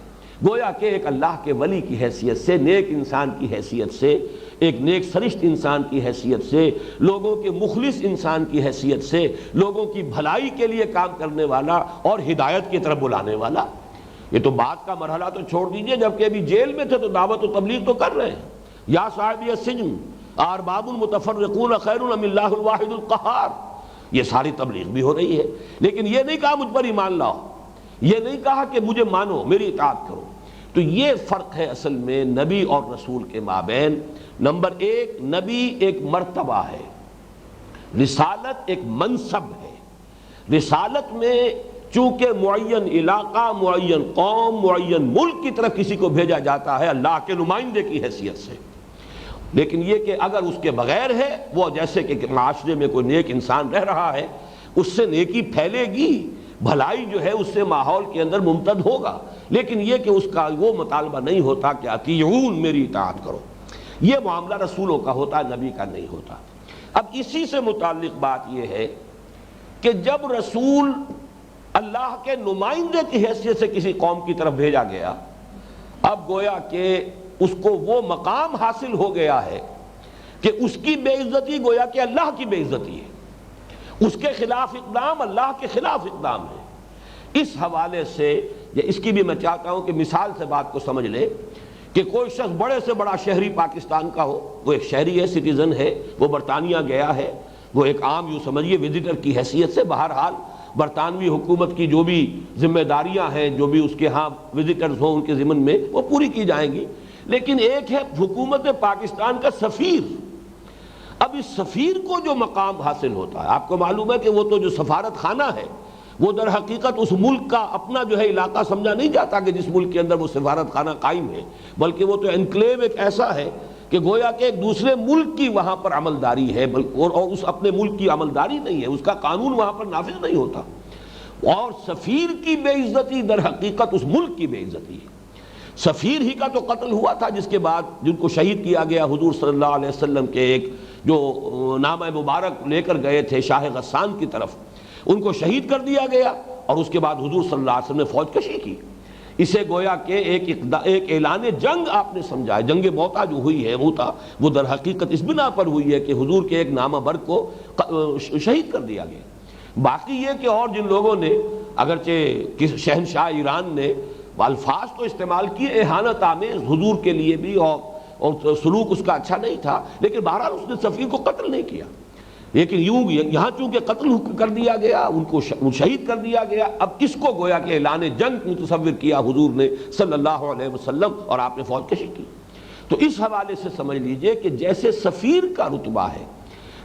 گویا کہ ایک اللہ کے ولی کی حیثیت سے، نیک انسان کی حیثیت سے، ایک نیک سرشت انسان کی حیثیت سے، لوگوں کے مخلص انسان کی حیثیت سے، لوگوں کی بھلائی کے لیے کام کرنے والا اور ہدایت کی طرف بلانے والا۔ یہ تو بات کا مرحلہ تو چھوڑ دیجئے، جبکہ ابھی جیل میں تھے تو دعوت و تبلیغ تو کر رہے ہیں۔ یا صاحبی السجن ارباب متفرقون خیر ام اللہ الواحد القہار، یہ ساری تبلیغ بھی ہو رہی ہے، لیکن یہ نہیں کہا مجھ پر ایمان لاؤ، یہ نہیں کہا کہ مجھے مانو، میری اطاعت کرو۔ تو یہ فرق ہے اصل میں نبی اور رسول کے مابین۔ نمبر ایک، نبی ایک مرتبہ ہے، رسالت ایک منصب ہے۔ رسالت میں چونکہ معین علاقہ، معین قوم، معین ملک کی طرف کسی کو بھیجا جاتا ہے اللہ کے نمائندے کی حیثیت سے، لیکن یہ کہ اگر اس کے بغیر ہے، وہ جیسے کہ معاشرے میں کوئی نیک انسان رہ رہا ہے، اس سے نیکی پھیلے گی، بھلائی جو ہے اس سے ماحول کے اندر ممتد ہوگا، لیکن یہ کہ اس کا وہ مطالبہ نہیں ہوتا کہ اطیعون، میری اطاعت کرو۔ یہ معاملہ رسولوں کا ہوتا ہے، نبی کا نہیں ہوتا۔ اب اسی سے متعلق بات یہ ہے کہ جب رسول اللہ کے نمائندے کی حیثیت سے کسی قوم کی طرف بھیجا گیا، اب گویا کہ اس کو وہ مقام حاصل ہو گیا ہے کہ اس کی بے عزتی گویا کہ اللہ کی بے عزتی ہے، اس کے خلاف اقدام اللہ کے خلاف اقدام ہے۔ اس حوالے سے اس کی بھی میں چاہتا ہوں کہ مثال سے بات کو سمجھ لے کہ کوئی شخص بڑے سے بڑا شہری پاکستان کا ہو، وہ ایک شہری ہے، سٹیزن ہے، وہ برطانیہ گیا ہے، وہ ایک عام یوں سمجھیے وزٹر کی حیثیت سے، بہرحال برطانوی حکومت کی جو بھی ذمہ داریاں ہیں، جو بھی اس کے ہاں وزٹرز ہوں ان کے ضمن میں، وہ پوری کی جائیں گی۔ لیکن ایک ہے حکومت پاکستان کا سفیر۔ اب اس سفیر کو جو مقام حاصل ہوتا ہے، آپ کو معلوم ہے کہ وہ تو جو سفارت خانہ ہے، وہ در حقیقت اس ملک کا اپنا جو ہے علاقہ سمجھا نہیں جاتا کہ جس ملک کے اندر وہ سفارت خانہ قائم ہے، بلکہ وہ تو انکلیو ایک ایسا ہے کہ گویا کہ ایک دوسرے ملک کی وہاں پر عملداری ہے، اور اس اپنے ملک کی عملداری نہیں ہے، اس کا قانون وہاں پر نافذ نہیں ہوتا، اور سفیر کی بے عزتی در حقیقت اس ملک کی بے عزتی ہے۔ سفیر ہی کا تو قتل ہوا تھا جس کے بعد جن کو شہید کیا گیا حضور صلی اللہ علیہ وسلم کے ایک جو نامہ مبارک لے کر گئے تھے شاہ غسان کی طرف، ان کو شہید کر دیا گیا، اور اس کے بعد حضور صلی اللہ علیہ وسلم نے فوج کشی کی۔ اسے گویا کہ ایک اعلان جنگ آپ نے سمجھا ہے۔ جنگ موتا جو ہوئی ہے موتا، وہ در حقیقت اس بنا پر ہوئی ہے کہ حضور کے ایک نامہ برد کو شہید کر دیا گیا۔ باقی یہ کہ اور جن لوگوں نے اگرچہ شہنشاہ ایران نے الفاظ تو استعمال کیے اہانت آمیز حضور کے لیے بھی، اور سلوک اس کا اچھا نہیں تھا، لیکن بہرحال اس نے سفیر کو قتل نہیں کیا۔ لیکن یہاں چونکہ قتل کر دیا گیا، ان کو شہید کر دیا گیا، اب اس کو گویا کہ اعلان جنگ متصور کیا حضور نے صلی اللہ علیہ وسلم، اور آپ نے فوج کشی کی۔ تو اس حوالے سے سمجھ لیجئے کہ جیسے سفیر کا رتبہ ہے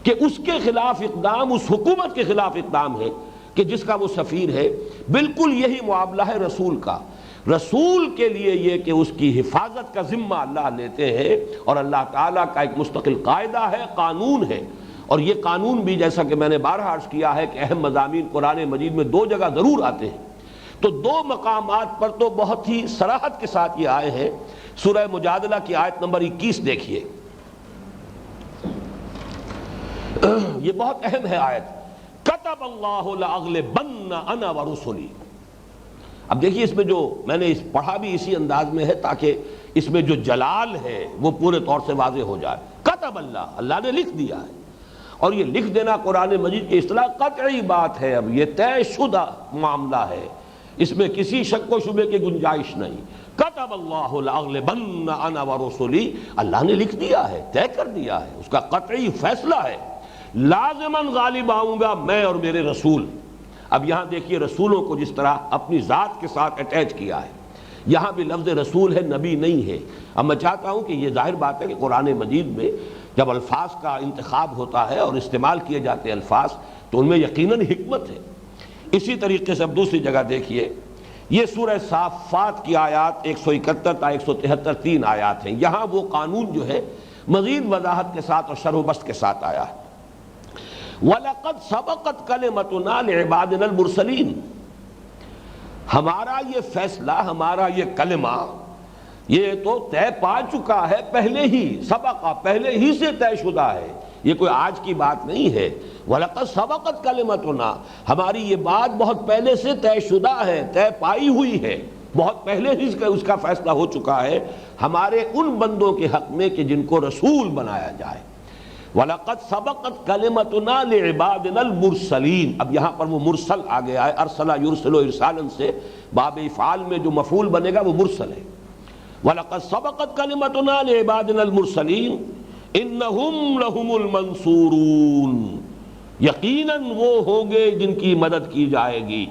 کہ اس کے خلاف اقدام اس حکومت کے خلاف اقدام ہے کہ جس کا وہ سفیر ہے، بالکل یہی معاملہ ہے رسول کا۔ رسول کے لیے یہ کہ اس کی حفاظت کا ذمہ اللہ لیتے ہیں، اور اللہ تعالیٰ کا ایک مستقل قاعدہ ہے، قانون ہے، اور یہ قانون بھی جیسا کہ میں نے بارہا عرض کیا ہے کہ اہم مضامین قرآن مجید میں 2 جگہ ضرور آتے ہیں، تو 2 مقامات پر تو بہت ہی صراحت کے ساتھ یہ آئے ہیں۔ سورہ مجادلہ کی آیت نمبر 21 دیکھیے، یہ بہت اہم ہے آیت، کتب اللہ لأغلبن انا ورسلی۔ اب دیکھیے اس میں جو میں نے پڑھا بھی اسی انداز میں ہے تاکہ اس میں جو جلال ہے وہ پورے طور سے واضح ہو جائے۔ کتب اللہ، اللہ نے لکھ دیا ہے، اور یہ لکھ دینا قرآن مجید کی اصطلاح قطعی بات ہے، اب یہ طے شدہ معاملہ ہے، اس میں کسی شک و شبے کی گنجائش نہیں۔ کتب اللہ لأغلبن انا ورسلی، اللہ نے لکھ دیا ہے، طے کر دیا ہے، اس کا قطعی فیصلہ ہے، لازماً غالب آؤں گا میں اور میرے رسول۔ اب یہاں دیکھیے رسولوں کو جس طرح اپنی ذات کے ساتھ اٹیچ کیا ہے، یہاں بھی لفظ رسول ہے، نبی نہیں ہے۔ اب میں چاہتا ہوں کہ یہ ظاہر بات ہے کہ قرآن مجید میں جب الفاظ کا انتخاب ہوتا ہے اور استعمال کیے جاتے ہیں الفاظ، تو ان میں یقیناً حکمت ہے۔ اسی طریقے سے اب دوسری جگہ دیکھیے، یہ سورہ صافات کی آیات 171 تا 173 3 آیات ہیں، یہاں وہ قانون جو ہے مزید وضاحت کے ساتھ اور شرح و بسط کے ساتھ آیا ہے۔ وَلَقَدْ سَبَقَتْ كَلِمَتُنَا لِعِبَادِنَا الْمُرْسَلِينَ، ہمارا یہ فیصلہ، ہمارا یہ کلمہ، یہ تو طے پا چکا ہے، پہلے ہی سبقہ، پہلے ہی سے طے شدہ ہے، یہ کوئی آج کی بات نہیں ہے۔ وَلَقَدْ سَبَقَتْ كَلِمَتُنَا، ہماری یہ بات بہت پہلے سے طے شدہ ہے، طے پائی ہوئی ہے، بہت پہلے ہی اس کا فیصلہ ہو چکا ہے ہمارے ان بندوں کے حق میں کہ جن کو رسول بنایا جائے۔ وَلَقَدْ سَبَقَتْ كَلِمَتُنَا لِعِبَادِنَا الْمُرْسَلِينَ، اب یہاں پر وہ مرسل آ گیا ہے، ارسلہ یرسلو ارسالاً سے باب افعال میں جو مفعول بنے گا وہ مرسل ہے۔ وَلَقَدْ سَبَقَتْ كَلِمَتُنَا لِعِبَادِنَا الْمُرْسَلِينَ إِنَّهُمْ لَهُمُ الْمَنْصُورُونَ، یقیناً وہ ہوں گے جن کی مدد کی جائے گی،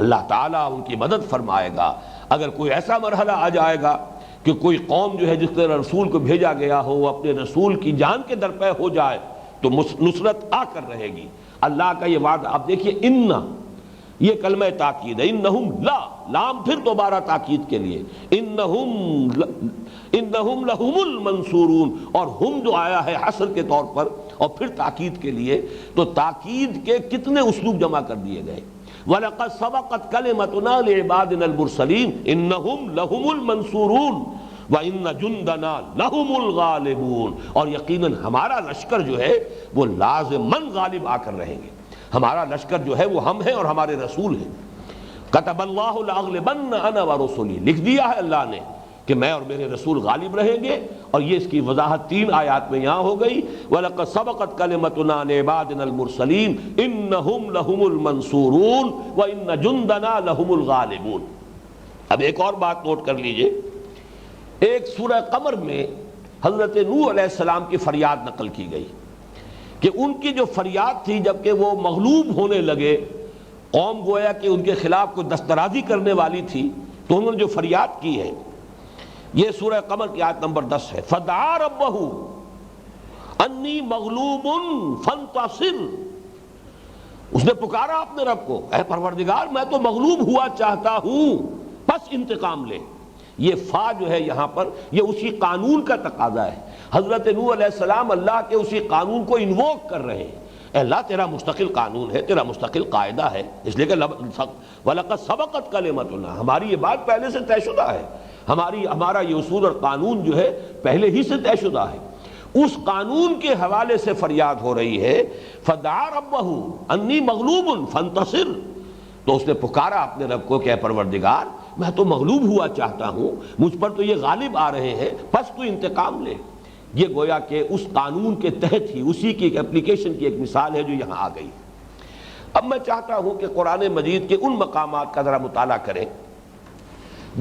اللہ تعالیٰ ان کی مدد فرمائے گا۔ اگر کوئی ایسا مرحلہ آ جائے گا کہ کوئی قوم جو ہے جس طرح رسول کو بھیجا گیا ہو وہ اپنے رسول کی جان کے درپے ہو جائے تو نصرت آ کر رہے گی، اللہ کا یہ وعدہ۔ اب دیکھیے ان، یہ کلمہ تاکید ہے، انہم لا، لام پھر دوبارہ تاکید کے لیے، انہم لہم المنصورون، اور ہم جو آیا ہے حصر کے طور پر اور پھر تاکید کے لیے، تو تاکید کے کتنے اسلوب جمع کر دیے گئے۔ وَلَقَدْ سَبَقَتْ كَلِمَتُنَا لِعِبَادِنَا الْمُرْسَلِينَ إِنَّهُمْ لَهُمُ الْمَنْصُورُونَ وَإِنَّ جُنْدَنَا لَهُمُ الْغَالِبُونَ، اور یقیناً ہمارا لشکر جو ہے وہ لازماً غالب آ کر رہیں گے، ہمارا لشکر جو ہے وہ ہم ہیں اور ہمارے رسول ہیں۔ كَتَبَ اللَّهُ لَأَغْلِبَنَّ أَنَا وَرُسُلِي، لکھ دیا ہے اللہ نے کہ میں اور میرے رسول غالب رہیں گے، اور یہ اس کی وضاحت 3 آیات میں یہاں ہو گئی۔ وَلَقَدْ سَبَقَتْ كَلِمَتُنَا لِعِبَادِنَا الْمُرْسَلِينَ إِنَّهُمْ لَهُمُ الْمَنْصُورُونَ وَإِنَّ جُنْدَنَا لَهُمُ الْغَالِبُونَ۔ اب ایک اور بات نوٹ کر لیجئے، ایک سورہ قمر میں حضرت نوح علیہ السلام کی فریاد نقل کی گئی کہ ان کی جو فریاد تھی جبکہ وہ مغلوب ہونے لگے، قوم گویا کہ ان کے خلاف کوئی دسترازی کرنے والی تھی، تو انہوں نے جو فریاد کی ہے، یہ سورہ قمر کی آیت نمبر 10 ہے، فَدَعَا رَبَّهُ أَنِّي مَغْلُوبٌ فَانْتَصِرْ، اس نے پکارا اپنے رب کو، اے پروردگار میں تو مغلوب ہوا چاہتا ہوں، پس انتقام لے۔ یہ فا جو ہے یہاں پر یہ اسی قانون کا تقاضا ہے. حضرت نوح علیہ السلام اللہ کے اسی قانون کو انووک کر رہے ہیں. اے اللہ تیرا مستقل قانون ہے، تیرا مستقل قاعدہ ہے، اس لیے کہ وَلَقَدْ سَبَقَتْ كَلِمَتُنَا، ہماری یہ بات پہلے سے طے شدہ ہے، ہمارا یہ اصول اور قانون جو ہے پہلے ہی سے طے شدہ ہے. اس قانون کے حوالے سے فریاد ہو رہی ہے فَدَعَا رَبَّهُ أَنِّي مَغْلُوبٌ فَانْتَصِرْ، تو اس نے پکارا اپنے رب کو کہ اے پروردگار میں تو مغلوب ہوا چاہتا ہوں، مجھ پر تو یہ غالب آ رہے ہیں، پس تو انتقام لے. یہ گویا کہ اس قانون کے تحت ہی اسی کی ایک اپلیکیشن کی ایک مثال ہے جو یہاں آ گئی. اب میں چاہتا ہوں کہ قرآن مجید کے ان مقامات کا ذرا مطالعہ کریں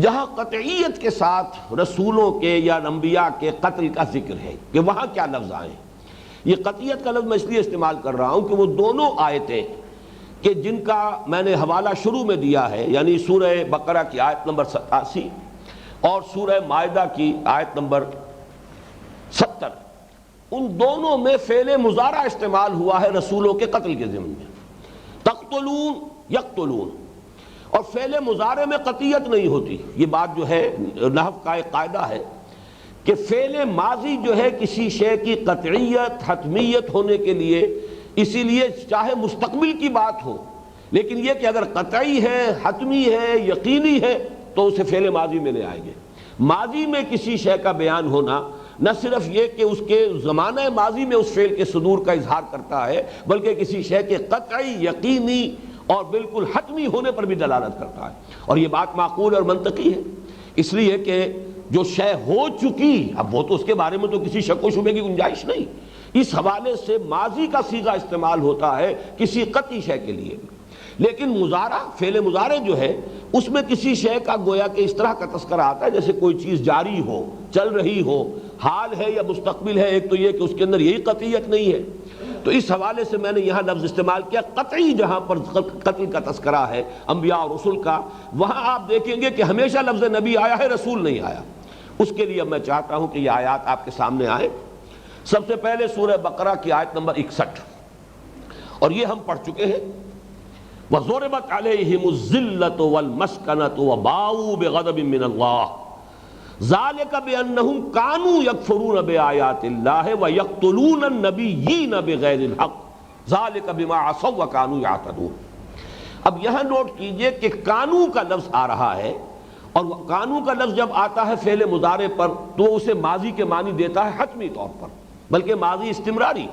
جہاں قطعیت کے ساتھ رسولوں کے یا انبیاء کے قتل کا ذکر ہے، کہ وہاں کیا لفظ آئے. یہ قطعیت کا لفظ میں اس لیے استعمال کر رہا ہوں کہ وہ دونوں آیتیں کہ جن کا میں نے حوالہ شروع میں دیا ہے، یعنی سورہ بقرہ کی آیت نمبر 87 اور سورہ مائدہ کی آیت نمبر 70، ان دونوں میں فعل مضارع استعمال ہوا ہے رسولوں کے قتل کے ضمن میں. تقتلون یقتلون، اور فعل مضارع میں قطعیت نہیں ہوتی. یہ بات جو ہے نحو کا ایک قاعدہ ہے کہ فعل ماضی جو ہے کسی شے کی قطعیت حتمیت ہونے کے لیے، اسی لیے چاہے مستقبل کی بات ہو لیکن یہ کہ اگر قطعی ہے، حتمی ہے، یقینی ہے تو اسے فعل ماضی میں لے آئیں گے. ماضی میں کسی شے کا بیان ہونا نہ صرف یہ کہ اس کے زمانہ ماضی میں اس فعل کے صدور کا اظہار کرتا ہے، بلکہ کسی شے کے قطعی، یقینی اور بالکل حتمی ہونے پر بھی دلالت کرتا ہے. اور یہ بات معقول اور منطقی ہے، اس لیے کہ جو شے ہو چکی، اب وہ تو اس کے بارے میں تو کسی شک و شبے کی گنجائش نہیں، اس حوالے سے ماضی کا صیغہ استعمال ہوتا ہے کسی قطعی شے کے لیے. لیکن مضارع، فعل مضارع جو ہے اس میں کسی شے کا گویا کہ اس طرح کا تذکرہ آتا ہے جیسے کوئی چیز جاری ہو، چل رہی ہو، حال ہے یا مستقبل ہے. ایک تو یہ کہ اس کے اندر یہی قطعیت نہیں ہے، تو اس حوالے سے میں نے یہاں لفظ استعمال کیا قطعی. جہاں پر قتل کا تذکرہ ہے انبیاء اور رسول کا، وہاں آپ دیکھیں گے کہ ہمیشہ لفظ نبی آیا ہے، رسول نہیں آیا. اس کے لیے اب میں چاہتا ہوں کہ یہ آیات آپ کے سامنے آئے. سب سے پہلے سورہ بقرہ کی آیت نمبر 61، اور یہ ہم پڑھ چکے ہیں. وَضُرِبَتْ عَلَيْهِمُ الذِّلَّةُ وَالْمَسْكَنَةُ وَبَاءُوا بِغَضَبٍ مِّنَ اللَّهِ ذَلِكَ بِأَنَّهُمْ كَانُوا يَكْفُرُونَ بِآيَاتِ اللَّهِ وَيَقْتُلُونَ النَّبِيِّينَ بِغَيْرِ الْحَقِّ ذَلِكَ بِمَا عَصَوْا وَكَانُوا يَعْتَدُونَ. اب یہاں نوٹ کیجئے کہ کانو کا لفظ آ رہا ہے، اور کانو کا لفظ جب آتا ہے فعل مضارع پر تو اسے ماضی کے معنی دیتا ہے حتمی طور پر، بلکہ ماضی استمراری.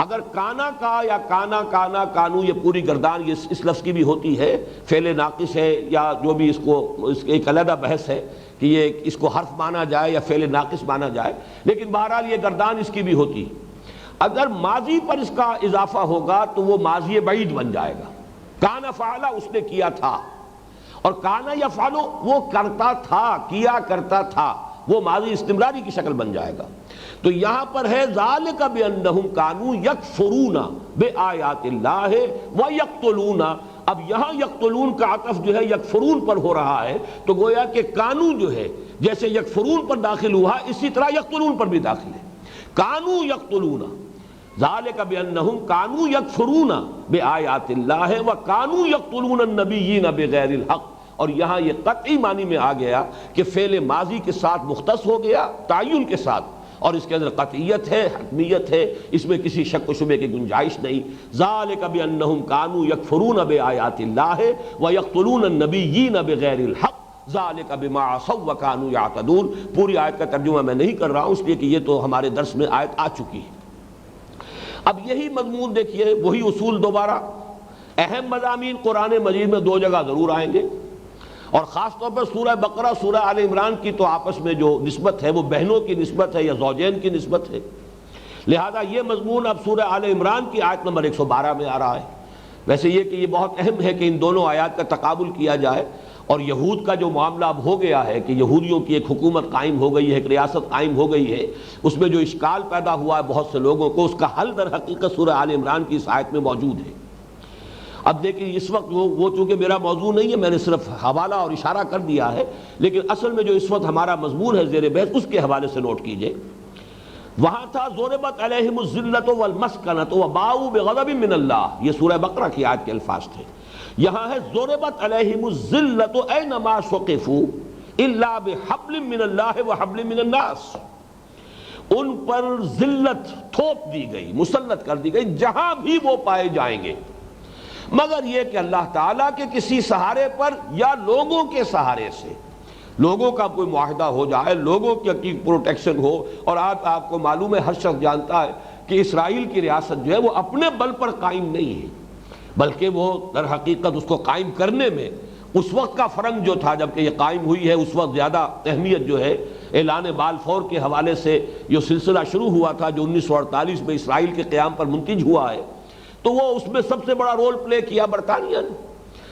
اگر کانا کا یا کانا کانا کانو، یہ پوری گردان یہ اس لفظ کی بھی ہوتی ہے، فعل ناقص ہے یا جو بھی اس کو ایک علیحدہ بحث ہے کہ یہ اس کو حرف مانا جائے یا فعل ناقص مانا جائے، لیکن بہرحال یہ گردان اس کی بھی ہوتی. اگر ماضی پر اس کا اضافہ ہوگا تو وہ ماضی بعید بن جائے گا. کانا فعلا اس نے کیا تھا، اور کانا یفعلو وہ کرتا تھا، کیا کرتا تھا، وہ ماضی استمراری کی شکل بن جائے گا. تو یہاں پر ہے ذالک بانہم کانوا یکفرون بآیات اللہ ویقتلون. اب یہاں یقتلون کا عطف جو ہے یکفرون پر ہو رہا ہے، تو گویا کہ کانو جو ہے جیسے یکفرون پر داخل ہوا اسی طرح یقتلون پر بھی داخل ہے. کانوا یقتلون، ذالک بانہم کانوا یکفرون بآیات اللہ وکانوا یقتلون النبیین بغیر الحق. اور یہاں یہ قطعی معنی میں آ گیا کہ فعل ماضی کے ساتھ مختص ہو گیا تعین کے ساتھ، اور اس کے اندر قطعیت ہے، حتمیت ہے، اس میں کسی شک و شبے کی گنجائش نہیں. ذالک بانہم کانوا یکفرون بآیات اللہ ویقتلون النبیین بغیر الحق ذالک بما عصوا وکانوا یعتدون. پوری آیت کا ترجمہ میں نہیں کر رہا ہوں اس لیے کہ یہ تو ہمارے درس میں آیت آ چکی ہے. اب یہی مضمون دیکھیے، وہی اصول دوبارہ. اہم مضامین قرآن مجید میں دو جگہ ضرور آئیں گے، اور خاص طور پر سورہ بقرہ، سورہ آل عمران کی تو آپس میں جو نسبت ہے وہ بہنوں کی نسبت ہے یا زوجین کی نسبت ہے. لہذا یہ مضمون اب سورہ آل عمران کی آیت نمبر 112 میں آ رہا ہے. ویسے یہ کہ یہ بہت اہم ہے کہ ان دونوں آیات کا تقابل کیا جائے. اور یہود کا جو معاملہ اب ہو گیا ہے کہ یہودیوں کی ایک حکومت قائم ہو گئی ہے، ایک ریاست قائم ہو گئی ہے، اس میں جو اشکال پیدا ہوا ہے بہت سے لوگوں کو، اس کا حل در حقیقت سورہ آل عمران کی اس آیت میں موجود ہے. اب دیکھیں اس وقت وہ چونکہ میرا موضوع نہیں ہے، میں نے صرف حوالہ اور اشارہ کر دیا ہے، لیکن اصل میں جو اس وقت ہمارا مضمون ہے زیر بحث اس کے حوالے سے نوٹ کیجئے. وہاں تھا ضربت علیہم الذلۃ والمسکنۃ وباؤوا بغضب من اللہ، یہ سورہ بقرہ کی آیت کے الفاظ تھے. یہاں ہے ضربت علیہم الذلۃ اینما ثقفوا، الا بحبل من اللہ وحبل من الناس، ان پر ذلت تھوپ دی گئی، مسلط کر دی گئی جہاں بھی وہ پائے جائیں گے، مگر یہ کہ اللہ تعالیٰ کے کسی سہارے پر یا لوگوں کے سہارے سے، لوگوں کا کوئی معاہدہ ہو جائے، لوگوں کی پروٹیکشن ہو۔ اور آپ کو معلوم ہے، ہر شخص جانتا ہے کہ اسرائیل کی ریاست جو ہے وہ اپنے بل پر قائم نہیں ہے، بلکہ وہ در حقیقت اس کو قائم کرنے میں اس وقت کا فرنگ جو تھا جبکہ یہ قائم ہوئی ہے، اس وقت زیادہ اہمیت جو ہے اعلان بالفور کے حوالے سے جو سلسلہ شروع ہوا تھا، جو 1948 میں اسرائیل کے قیام پر منتج ہوا ہے، تو وہ اس میں سب سے بڑا رول پلے کیا برطانیہ نے،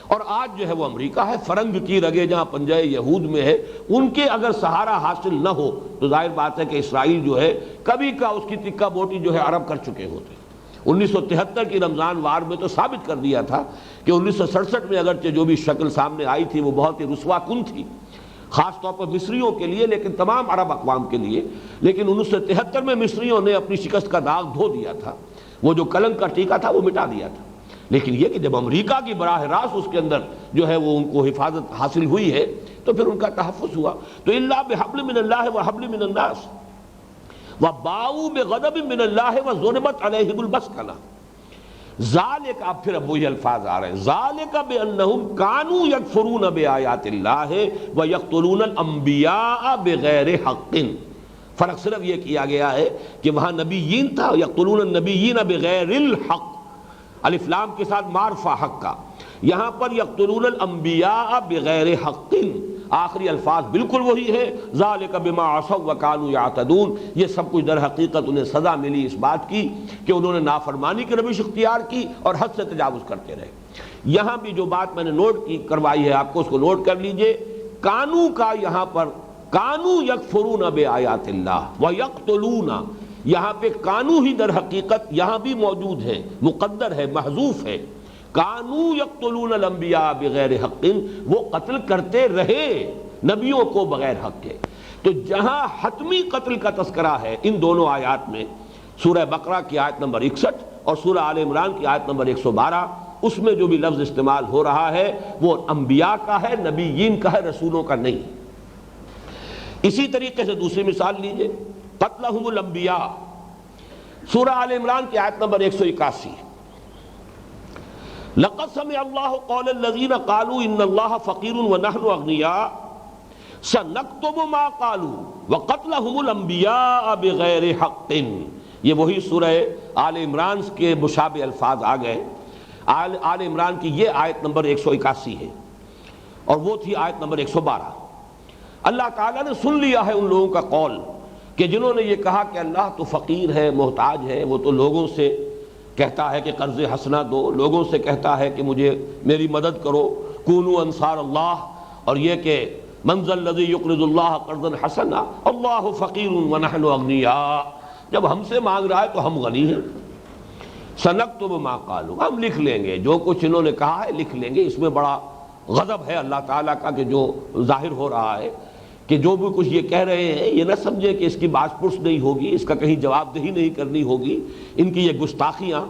اور آج جو ہے وہ امریکہ ہے۔ فرنگ کی رگیں جہاں پنجہ یہود میں ہے، ان کے اگر سہارا حاصل نہ ہو تو ظاہر بات ہے کہ اسرائیل جو ہے کبھی کا اس کی تکہ بوٹی جو ہے عرب کر چکے ہوتے۔ 1973 کی رمضان وار میں تو ثابت کر دیا تھا کہ 1967 میں اگرچہ جو بھی شکل سامنے آئی تھی وہ بہت ہی رسوا کن تھی، خاص طور پر مصریوں کے لیے، لیکن تمام عرب اقوام کے لیے، لیکن 1973 میں مصریوں نے اپنی شکست کا داغ دھو دیا تھا، وہ جو کلنک کا ٹیکا تھا وہ مٹا دیا تھا۔ لیکن یہ کہ جب امریکہ کی براہ راست اس کے اندر جو ہے وہ ان کو حفاظت حاصل ہوئی ہے تو پھر ان کا تحفظ ہوا۔ تو الا بحبل من اللہ وحبل من الناس وباؤوا بغضب من اللہ وضربت علیہم المسکنہ ذالک، اب پھر اب وہی الفاظ آ رہے ہیں، ذالک بانہم کانوا یکفرون بآیات اللہ ویقتلون الانبیاء بغیر حق۔ فرق صرف یہ کیا گیا ہے کہ وہاں نبیین تھا، یقتلون النبیین بغیر الحق، الف لام کے ساتھ معرفہ حق کا، یہاں پر یقتلون الانبیاء بغیر حق، آخری الفاظ بالکل وہی ہے، ذالک بما عصوا وکانوا یعتدون۔ یہ سب کچھ در حقیقت انہیں سزا ملی اس بات کی کہ انہوں نے نافرمانی کی روش اختیار کی اور حد سے تجاوز کرتے رہے۔ یہاں بھی جو بات میں نے نوٹ کی کروائی ہے آپ کو، اس کو نوٹ کر لیجئے، کانو کا یہاں پر کانو یکفرون بآیات اللہ ویقتلون، یہاں پہ کانو ہی در حقیقت یہاں بھی موجود ہے، مقدر ہے، محذوف ہے، کانو یقتلون الانبیاء بغیر حق، وہ قتل کرتے رہے نبیوں کو بغیر حق کے۔ تو جہاں حتمی قتل کا تذکرہ ہے ان دونوں آیات میں، سورہ بقرہ کی آیت نمبر 61 اور سورہ آل عمران کی آیت نمبر 112، اس میں جو بھی لفظ استعمال ہو رہا ہے وہ انبیاء کا ہے، نبیین کا ہے، رسولوں کا نہیں۔ اسی طریقے سے دوسری مثال لیجئے، قتلہم الانبیاء، سورہ آل عمران کی آیت نمبر 181، لقد سمع اللہ قول الذین قالوا ان اللہ فقیر ونحن اغنیاء سنکتب ما قالوا وقتلہم الانبیاء بغیر حق۔ یہ وہی سورہ آل عمران کے مشابہ الفاظ آ گئے۔ آل عمران کی یہ آیت نمبر 181 ہے اور وہ تھی آیت نمبر 112۔ اللہ تعالیٰ نے سن لیا ہے ان لوگوں کا قول کہ جنہوں نے یہ کہا کہ اللہ تو فقیر ہے، محتاج ہے، وہ تو لوگوں سے کہتا ہے کہ قرض حسنہ دو، لوگوں سے کہتا ہے کہ مجھے میری مدد کرو، کونوا انصار اللہ، اور یہ کہ من ذا الذی یقرض اللہ قرضا حسنا اللہ فقیر ونحن اغنیاء، جب ہم سے مانگ رہا ہے تو ہم غنی ہیں۔ سنکتب ما قالوا، ہم لکھ لیں گے جو کچھ انہوں نے کہا ہے، لکھ لیں گے۔ اس میں بڑا غضب ہے اللہ تعالیٰ کا کہ جو ظاہر ہو رہا ہے کہ جو بھی کچھ یہ کہہ رہے ہیں یہ نہ سمجھے کہ اس کی باز پرس نہیں ہوگی، اس کا کہیں جواب دہی نہیں کرنی ہوگی، ان کی یہ گستاخیاں،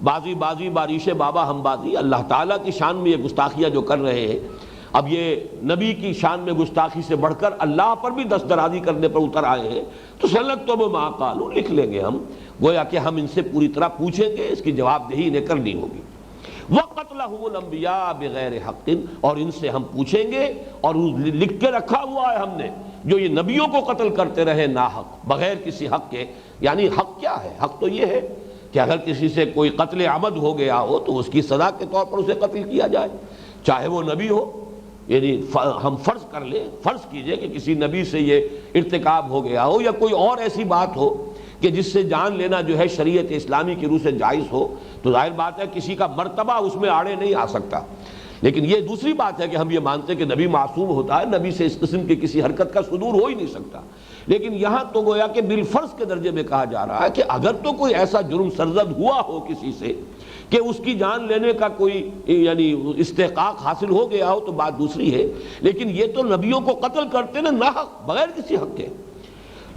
بازی بازی باریش بابا ہم بازی، اللہ تعالیٰ کی شان میں یہ گستاخیاں جو کر رہے ہیں، اب یہ نبی کی شان میں گستاخی سے بڑھ کر اللہ پر بھی دست درازی کرنے پر اتر آئے ہیں، تو سنکتب ما قالوا، لکھ لیں گے ہم، گویا کہ ہم ان سے پوری طرح پوچھیں گے، اس کی جواب دہی انہیں کرنی ہوگی۔ وَقَتْلَهُمُ الْأَنْبِيَاءَ بِغَيْرِ حَقٍ، اور ان سے ہم پوچھیں گے، اور لکھ کے رکھا ہوا ہے ہم نے، جو یہ نبیوں کو قتل کرتے رہے ناحق، بغیر کسی حق کے۔ یعنی حق کیا ہے؟ حق تو یہ ہے کہ اگر کسی سے کوئی قتل عمد ہو گیا ہو تو اس کی سزا کے طور پر اسے قتل کیا جائے، چاہے وہ نبی ہو۔ یعنی ہم فرض کر لیں، فرض کیجئے کہ کسی نبی سے یہ ارتکاب ہو گیا ہو یا کوئی اور ایسی بات ہو کہ جس سے جان لینا جو ہے شریعت اسلامی کی روح سے جائز ہو، تو ظاہر بات ہے کسی کا مرتبہ اس میں آڑے نہیں آ سکتا۔ لیکن یہ دوسری بات ہے کہ ہم یہ مانتے ہیں کہ نبی معصوم ہوتا ہے، نبی سے اس قسم کی کسی حرکت کا صدور ہو ہی نہیں سکتا۔ لیکن یہاں تو گویا کہ بالفرض کے درجے میں کہا جا رہا ہے کہ اگر تو کوئی ایسا جرم سرزد ہوا ہو کسی سے کہ اس کی جان لینے کا کوئی یعنی استحقاق حاصل ہو گیا ہو تو بات دوسری ہے، لیکن یہ تو نبیوں کو قتل کرتے نا ناحق، بغیر کسی حق کے۔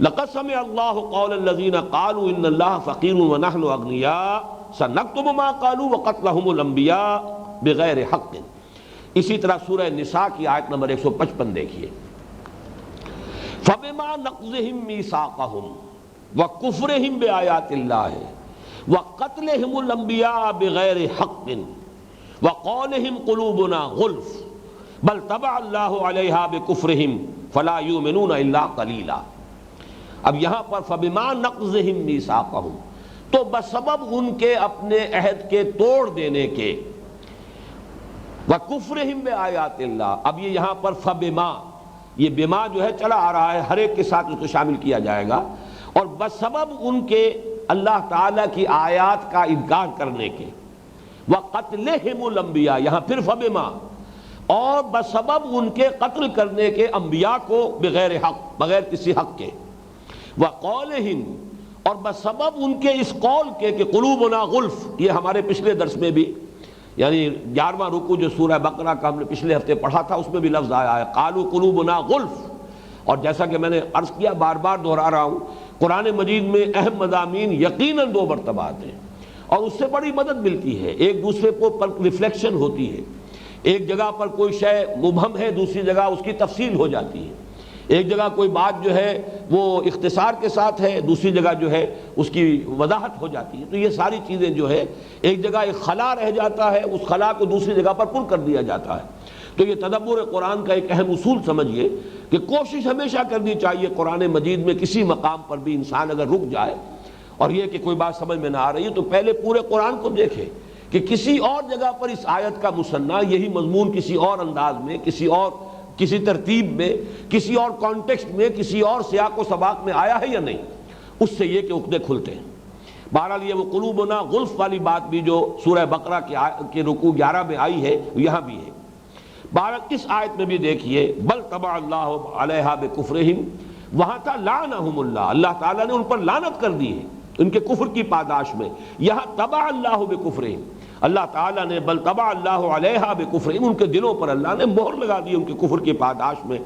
لقد سمع اللہ قول الذین قالوا ان اللہ فقیر ونحن اغنیاء سنکتب ما قالوا وقتلہم الانبیاء بغیر حق۔ اسی طرح سورہ نساء کی آیت نمبر 155 دیکھیے، فبما نقضهم ميثاقهم وكفرهم بآيات الله وقتلهم الانبیاء بغیر حق وقولهم قلوبنا غلف بل طبع اللہ علیہا بکفرہم فلا یؤمنون الا قلیلا۔ اب یہاں پر فبما نقضهم میثاقهم، تو بسبب ان کے اپنے عہد کے توڑ دینے کے، وکفرہم بآیات اللہ، اب یہ یہاں پر فبما، یہ بما جو ہے چلا آ رہا ہے، ہر ایک کے ساتھ اس کو شامل کیا جائے گا، اور بسبب ان کے اللہ تعالیٰ کی آیات کا انکار کرنے کے، وقتلہم الانبیاء، یہاں پھر فبما، اور بسبب ان کے قتل کرنے کے انبیاء کو بغیر حق، بغیر کسی حق کے، وقولہم، اور بسبب ان کے اس قول کے کہ قلوبنا غلف، یہ ہمارے پچھلے درس میں بھی، یعنی 11واں رکوع جو سورہ بقرہ کا ہم نے پچھلے ہفتے پڑھا تھا، اس میں بھی لفظ آیا ہے قالوا قلوبنا غلف، اور جیسا کہ میں نے عرض کیا، بار بار دہرا رہا ہوں، قرآن مجید میں اہم مضامین یقیناً 2 مرتبہ آتے ہیں، اور اس سے بڑی مدد ملتی ہے، ایک دوسرے پر ریفلیکشن ہوتی ہے، ایک جگہ پر کوئی شے مبہم ہے، دوسری جگہ اس کی تفصیل ہو جاتی ہے، ایک جگہ کوئی بات جو ہے وہ اختصار کے ساتھ ہے، دوسری جگہ جو ہے اس کی وضاحت ہو جاتی ہے، تو یہ ساری چیزیں جو ہے ایک جگہ ایک خلا رہ جاتا ہے، اس خلا کو دوسری جگہ پر پر کر دیا جاتا ہے۔ تو یہ تدبر قرآن کا ایک اہم اصول سمجھیے کہ کوشش ہمیشہ کرنی چاہیے قرآن مجید میں کسی مقام پر بھی انسان اگر رک جائے اور یہ کہ کوئی بات سمجھ میں نہ آ رہی ہے تو پہلے پورے قرآن کو دیکھے کہ کسی اور جگہ پر اس آیت کا مثنیٰ یہی مضمون کسی اور انداز میں، کسی ترتیب میں، کسی اور کانٹیکسٹ میں، کسی اور سیاق و سباق میں آیا ہے یا نہیں، اس سے یہ کہ عقدے کھلتے ہیں۔ بہرحال یہ وہ قلوبنا غلف والی بات بھی جو سورہ بقرہ کے رکوع 11 میں آئی ہے یہاں بھی ہے۔ بہرحال اس آیت میں بھی دیکھیے بل طبع اللہ علیہا بکفرہم، وہاں تھا لعنہم اللہ، اللہ تعالیٰ نے ان پر لعنت کر دی ہے ان کے کفر کی پاداش میں، یہاں طبع اللہ بکفرہم، اللہ تعالیٰ نے بل طبع اللہ علیہا بکفرہم، ان کے دلوں پر اللہ نے مہر لگا دی ان کے کفر کی پاداش میں،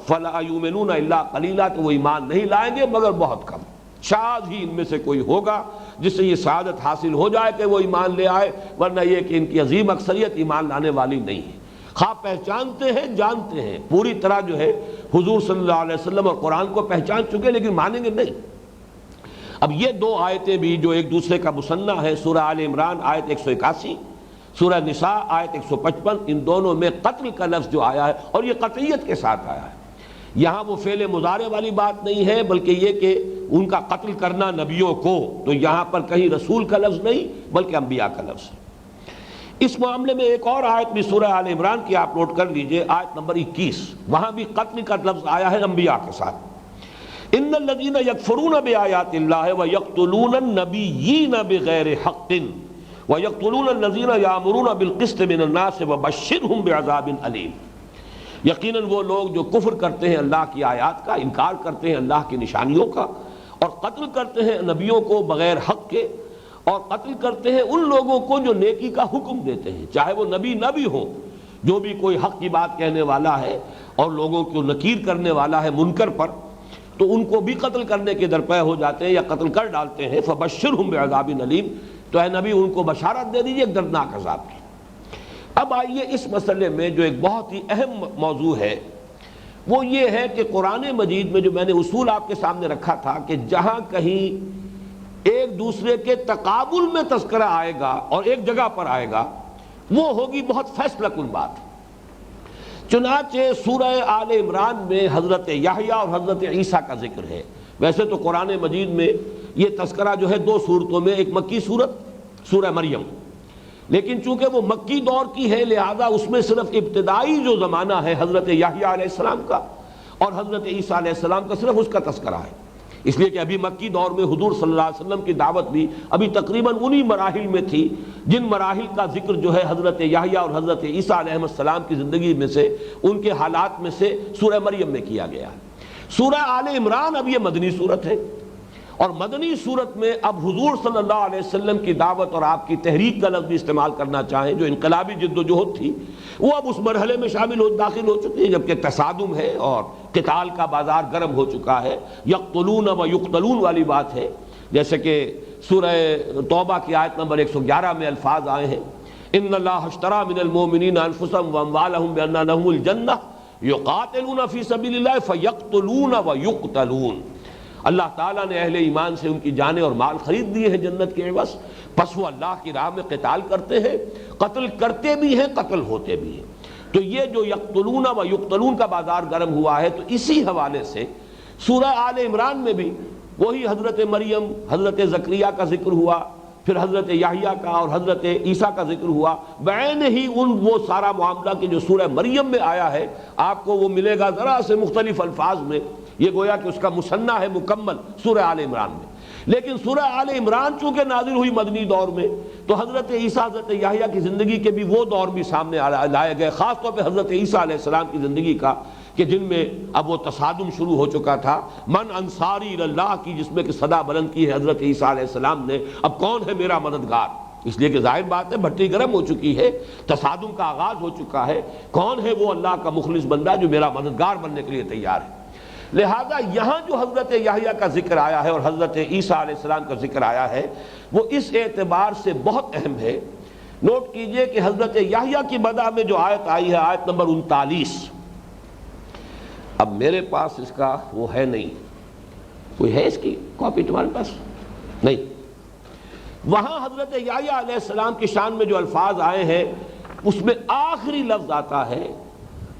فلا یؤمنون الا قلیلا، تو وہ ایمان نہیں لائیں گے مگر بہت کم، شاید ہی ان میں سے کوئی ہوگا جس سے یہ سعادت حاصل ہو جائے کہ وہ ایمان لے آئے، ورنہ یہ کہ ان کی عظیم اکثریت ایمان لانے والی نہیں ہے، خواہ پہچانتے ہیں، جانتے ہیں پوری طرح جو ہے حضور صلی اللہ علیہ وسلم اور قرآن کو پہچان چکے لیکن مانیں گے نہیں۔ اب یہ 2 آیتیں بھی جو ایک دوسرے کا مثنیٰ ہے، سورہ آل عمران آیت 181، سورہ نساء آیت 155، ان دونوں میں قتل کا لفظ جو آیا ہے اور یہ قطعیت کے ساتھ آیا ہے، یہاں وہ فعل مضارع والی بات نہیں ہے بلکہ یہ کہ ان کا قتل کرنا نبیوں کو، تو یہاں پر کہیں رسول کا لفظ نہیں بلکہ انبیاء کا لفظ ہے۔ اس معاملے میں ایک اور آیت بھی سورہ آل عمران کی آپ نوٹ کر لیجئے، آیت نمبر 21، وہاں بھی قتل کا لفظ آیا ہے انبیاء کے ساتھ، ان الذین یکفرون بآیات اللہ ویقتلون النبیین بغیر حق ویقتلون الذین یأمرون بالقسط من الناس وبشرہم بعذاب علیم، یقیناً وہ لوگ جو کفر کرتے ہیں اللہ کی آیات کا، انکار کرتے ہیں اللہ کی نشانیوں کا، اور قتل کرتے ہیں نبیوں کو بغیر حق کے، اور قتل کرتے ہیں ان لوگوں کو جو نیکی کا حکم دیتے ہیں، چاہے وہ نبی نہ بھی ہو، جو بھی کوئی حق کی بات کہنے والا ہے اور لوگوں کو نکیر کرنے والا ہے منکر پر، تو ان کو بھی قتل کرنے کے درپے ہو جاتے ہیں یا قتل کر ڈالتے ہیں، فبشرہم بعذاب علیم، تو اے نبی ان کو بشارت دے دیجئے ایک دردناک عذاب کی۔ اب آئیے اس مسئلے میں جو ایک بہت ہی اہم موضوع ہے وہ یہ ہے کہ قرآن مجید میں جو میں نے اصول آپ کے سامنے رکھا تھا کہ جہاں کہیں ایک دوسرے کے تقابل میں تذکرہ آئے گا اور ایک جگہ پر آئے گا وہ ہوگی بہت فیصلہ کن بات۔ چنانچہ سورہ آل عمران میں حضرت یحییٰ اور حضرت عیسیٰ کا ذکر ہے۔ ویسے تو قرآن مجید میں یہ تذکرہ جو ہے 2 صورتوں میں، ایک مکی صورت سورہ مریم، لیکن چونکہ وہ مکی دور کی ہے لہذا اس میں صرف ابتدائی جو زمانہ ہے حضرت یحییٰ علیہ السلام کا اور حضرت عیسیٰ علیہ السلام کا صرف اس کا تذکرہ ہے، اس لیے کہ ابھی مکی دور میں حضور صلی اللہ علیہ وسلم کی دعوت بھی ابھی تقریباً انہی مراحل میں تھی جن مراحل کا ذکر جو ہے حضرت یحییٰ اور حضرت عیسیٰ علیہ السلام کی زندگی میں سے ان کے حالات میں سے سورہ مریم میں کیا گیا۔ سورہ آل عمران اب یہ مدنی صورت ہے، اور مدنی صورت میں اب حضور صلی اللہ علیہ وسلم کی دعوت اور آپ کی تحریک کا لفظ بھی استعمال کرنا چاہیں جو انقلابی جد و جہد تھی وہ اب اس مرحلے میں داخل ہو چکی ہے، جبکہ تصادم ہے اور قتال کا بازار گرم ہو چکا ہے، یقتلون و یقتلون والی بات ہے، جیسے کہ سورہ توبہ کی آیت نمبر 111 میں الفاظ آئے ہیں ان اللہ اشتری من المؤمنین انفسهم واموالهم بان لهم الجنہ یقاتلون فی سبیل اللہ فیقتلون ویقتلون، اللہ تعالیٰ نے اہل ایمان سے ان کی جانیں اور مال خرید دیے ہیں جنت کے عوض، پس وہ اللہ کی راہ میں قتال کرتے ہیں، قتل کرتے بھی ہیں، قتل ہوتے بھی ہیں۔ تو یہ جو یقتلون و یقتلون کا بازار گرم ہوا ہے، تو اسی حوالے سے سورہ آل عمران میں بھی وہی حضرت مریم، حضرت زکریا کا ذکر ہوا، پھر حضرت یحییٰ کا اور حضرت عیسیٰ کا ذکر ہوا، بعین ہی وہ سارا معاملہ کہ جو سورہ مریم میں آیا ہے آپ کو وہ ملے گا ذرا سے مختلف الفاظ میں، یہ گویا کہ اس کا مثنیٰ ہے مکمل سورہ آل عمران میں۔ لیکن سورہ آل عمران چونکہ نازل ہوئی مدنی دور میں، تو حضرت عیسیٰ، حضرت یحییٰ کی زندگی کے بھی وہ دور بھی سامنے لائے گئے، خاص طور پہ حضرت عیسیٰ علیہ السلام کی زندگی کا، کہ جن میں اب وہ تصادم شروع ہو چکا تھا، من انصاری اللہ کی جس میں کہ صدا بلند کی ہے حضرت عیسیٰ علیہ السلام نے، اب کون ہے میرا مددگار، اس لیے کہ ظاہر بات ہے بھٹی گرم ہو چکی ہے، تصادم کا آغاز ہو چکا ہے، کون ہے وہ اللہ کا مخلص بندہ جو میرا مددگار بننے کے لیے تیار ہے۔ لہذا یہاں جو حضرت یحییٰ کا ذکر آیا ہے اور حضرت عیسیٰ علیہ السلام کا ذکر آیا ہے، وہ اس اعتبار سے بہت اہم ہے۔ نوٹ کیجئے کہ حضرت یحییٰ کی بدا میں جو آیت آئی ہے، آیت نمبر 39، اب میرے پاس اس کا وہ ہے نہیں، کوئی ہے اس کی کاپی تمہارے پاس؟ نہیں۔ وہاں حضرت یحییٰ علیہ السلام کی شان میں جو الفاظ آئے ہیں، اس میں آخری لفظ آتا ہے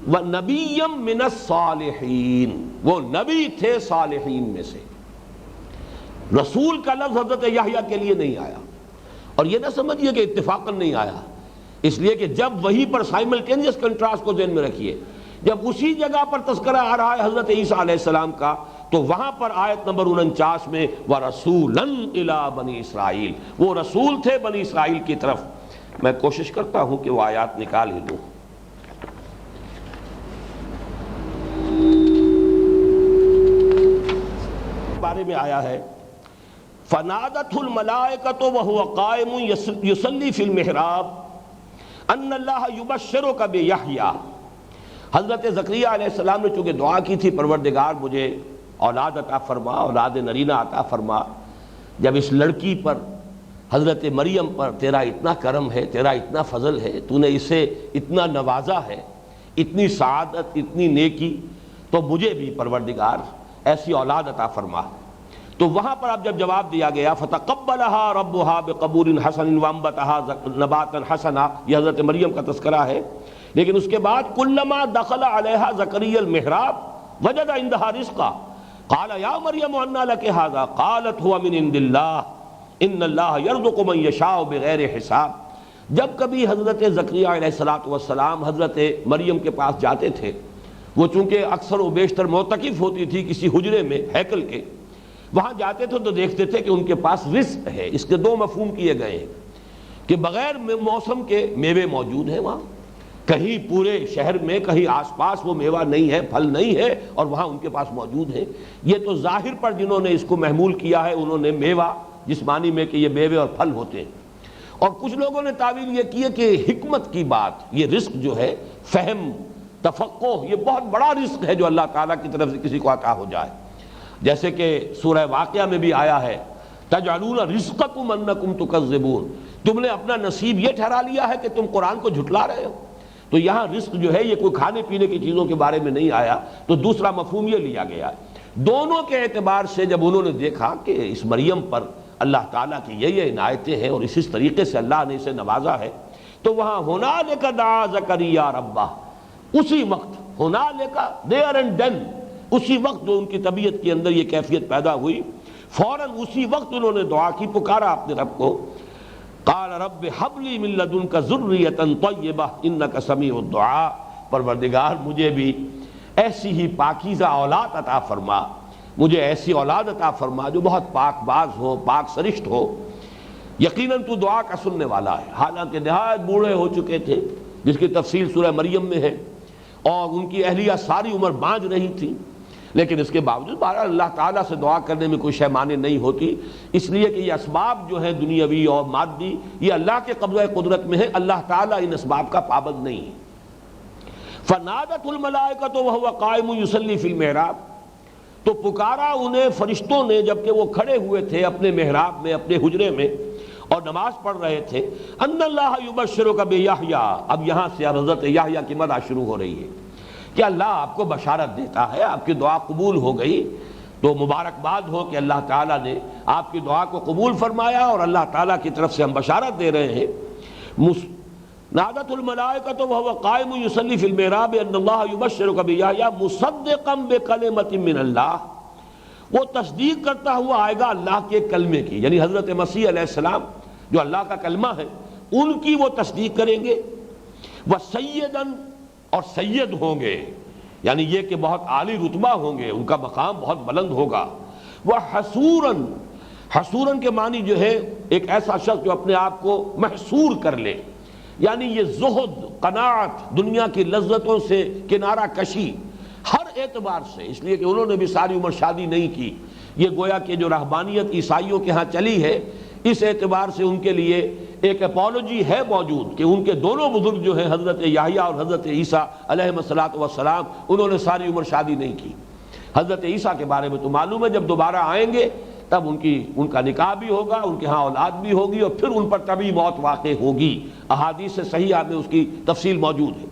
وَنَبِيًّا مِّنَ الصَّالِحِينَ، وہ نبی تھے صالحین میں سے۔ رسول کا لفظ حضرت یحییٰ کے لیے نہیں آیا، اور یہ نہ سمجھیے کہ اتفاقاً نہیں آیا، اس لیے کہ جب وہی پر سائملٹینیس کنٹراسٹ کو ذہن میں رکھیے، جب اسی جگہ پر تذکرہ آ رہا ہے حضرت عیسیٰ علیہ السلام کا، تو وہاں پر آیت نمبر 49 میں وَرَسُولًا إِلَىٰ بَنِي اسرائیل، وہ رسول تھے بنی اسرائیل کی طرف۔ میں کوشش کرتا ہوں کہ وہ آیات نکال ہی دوں۔ بارے میں آیا ہے فَنَادَتْهُ الْمَلَائِكَةُ وَهُوَ قَائِمٌ يُصَلِّي فِي الْمِحْرَابِ أَنَّ اللَّهَ يُبَشِّرُكَ بِيَحْيَىٰ، حضرت زکریا علیہ السلام نے چونکہ دعا کی تھی پروردگار مجھے اولاد عطا فرما، اولاد نرینہ عطا فرما، جب اس لڑکی پر حضرت مریم پر تیرا اتنا کرم ہے، تیرا اتنا فضل ہے، تو نے اسے اتنا نوازا ہے، اتنی سعادت، اتنی نیکی، تو مجھے بھی پروردگار ایسی اولاد عطا فرما۔ تو وہاں پر اب جب جواب دیا گیا فَتَقَبَّلَهَا رَبُّهَا بِقَبُولٍ حَسَنٍ وَأَنبَتَهَا نَبَاتًا حَسَنًا، یہ حضرت مریم کا تذکرہ ہے۔ لیکن اس کے بعد كُلَّمَا دَخَلَ عَلَيْهَا زَكَرِيَّا الْمِحْرَابَ وَجَدَ عِندَهَا رِزْقًا قَالَ يَا مَرْيَمُ أَنَّىٰ لَكِ هَٰذَا قَالَتْ هُوَ مِنْ عِندِ اللَّهِ إِنَّ اللَّهَ يَرْزُقُ مَن يَشَاءُ بِغَيْرِ حِسَابٍ۔ جب کبھی حضرت زکریا علیہ السلام حضرت مریم کے پاس جاتے تھے، وہ چونکہ اکثر و بیشتر معتکف ہوتی تھی کسی حجرے میں ہیکل کے، وہاں جاتے تھے تو دیکھتے تھے کہ ان کے پاس رزق ہے۔ اس کے دو مفہوم کیے گئے ہیں کہ بغیر موسم کے میوے موجود ہیں وہاں، کہیں پورے شہر میں کہیں آس پاس وہ میوہ نہیں ہے، پھل نہیں ہے، اور وہاں ان کے پاس موجود ہے۔ یہ تو ظاہر پر جنہوں نے اس کو محمول کیا ہے انہوں نے میوہ جس معنی میں کہ یہ میوے اور پھل ہوتے ہیں، اور کچھ لوگوں نے تعویل یہ کی ہے کہ حکمت کی بات، یہ رزق جو ہے، فہم، تفقہ، یہ بہت بڑا رزق ہے جو اللہ تعالیٰ کی طرف سے کسی کو عطا ہو جائے۔ جیسے کہ سورہ واقعہ میں بھی آیا ہے تجعلون رزقکم انکم تکذبون، تم نے اپنا نصیب یہ ٹھہرا لیا ہے کہ تم قرآن کو جھٹلا رہے ہو۔ تو یہاں رزق جو ہے یہ کوئی کھانے پینے کی چیزوں کے بارے میں نہیں آیا، تو دوسرا مفہوم یہ لیا گیا ہے۔ دونوں کے اعتبار سے جب انہوں نے دیکھا کہ اس مریم پر اللہ تعالیٰ کی یہ عنایتیں ہیں اور اس طریقے سے اللہ نے اسے نوازا ہے، تو وہاں ہنالک دعا زکریا ربہ، اسی وقت ہنالک دیئر اینڈ دین، اسی وقت جو ان کی طبیعت کے اندر یہ کیفیت پیدا ہوئی، فوراً اسی وقت انہوں نے دعا کی، پکارا اپنے رب کو، قال رب حب لی من لدنک ذریۃ طیبہ انک سمیع الدعاء، پروردگار مجھے بھی ایسی ہی پاکیزہ اولاد عطا فرما، مجھے ایسی اولاد عطا فرما جو بہت پاک باز ہو، پاک سرشت ہو، یقیناً تو دعا کا سننے والا ہے۔ حالانکہ نہایت بوڑھے ہو چکے تھے، جس کی تفصیل سورہ مریم میں ہے، اور ان کی اہلیہ ساری عمر بانجھ رہی تھی، لیکن اس کے باوجود بہرحال اللہ تعالیٰ سے دعا کرنے میں کوئی شے مانع نہیں ہوتی، اس لیے کہ یہ اسباب جو ہیں دنیاوی اور مادی یہ اللہ کے قبضہ قدرت میں ہے، اللہ تعالیٰ ان اسباب کا پابند نہیں ہے۔ فنادت الملائکۃ وہو قائم یصلی فی المحراب، تو پکارا انہیں فرشتوں نے جبکہ وہ کھڑے ہوئے تھے اپنے محراب میں، اپنے حجرے میں، اور نماز پڑھ رہے تھے، ان اللہ یبشرک بیحییٰ، اب یہاں سے حضرت یحییٰ کی مدح شروع ہو رہی ہے کہ اللہ آپ کو بشارت دیتا ہے، آپ کی دعا قبول ہو گئی تو مبارکباد ہو کہ اللہ تعالیٰ نے آپ کی دعا کو قبول فرمایا، اور اللہ تعالیٰ کی طرف سے ہم بشارت دے رہے ہیں۔ نادت الملائکۃ وہو قائم یصلی فی المحراب ان اللہ یبشرک بیحییٰ مصدقا بکلمۃ من اللہ، وہ تصدیق کرتا ہوا آئے گا اللہ کے کلمے کی، یعنی حضرت مسیح علیہ السلام جو اللہ کا کلمہ ہے ان کی وہ تصدیق کریں گے۔ وسیداً، اور سید ہوں گے، یعنی یہ کہ بہت عالی رتبہ ہوں گے، ان کا مقام بہت بلند ہوگا۔ وحصوراً، حصوراً کے معنی جو ہے ایک ایسا شخص جو اپنے آپ کو محصور کر لے، یعنی یہ زہد، قناعت، دنیا کی لذتوں سے کنارہ کشی ہر اعتبار سے، اس لیے کہ انہوں نے بھی ساری عمر شادی نہیں کی، یہ گویا کہ جو رہبانیت عیسائیوں کے ہاں چلی ہے اس اعتبار سے ان کے لیے ایک اپولوجی ہے موجود کہ ان کے دونوں بزرگ جو ہیں حضرت یحییٰ اور حضرت عیسیٰ علیہ الصلوۃ والسلام، انہوں نے ساری عمر شادی نہیں کی۔ حضرت عیسیٰ کے بارے میں تو معلوم ہے جب دوبارہ آئیں گے تب ان کا نکاح بھی ہوگا، ان کے ہاں اولاد بھی ہوگی، اور پھر ان پر طبی موت واقع ہوگی۔ احادیث صحیحہ میں اس کی تفصیل موجود ہے۔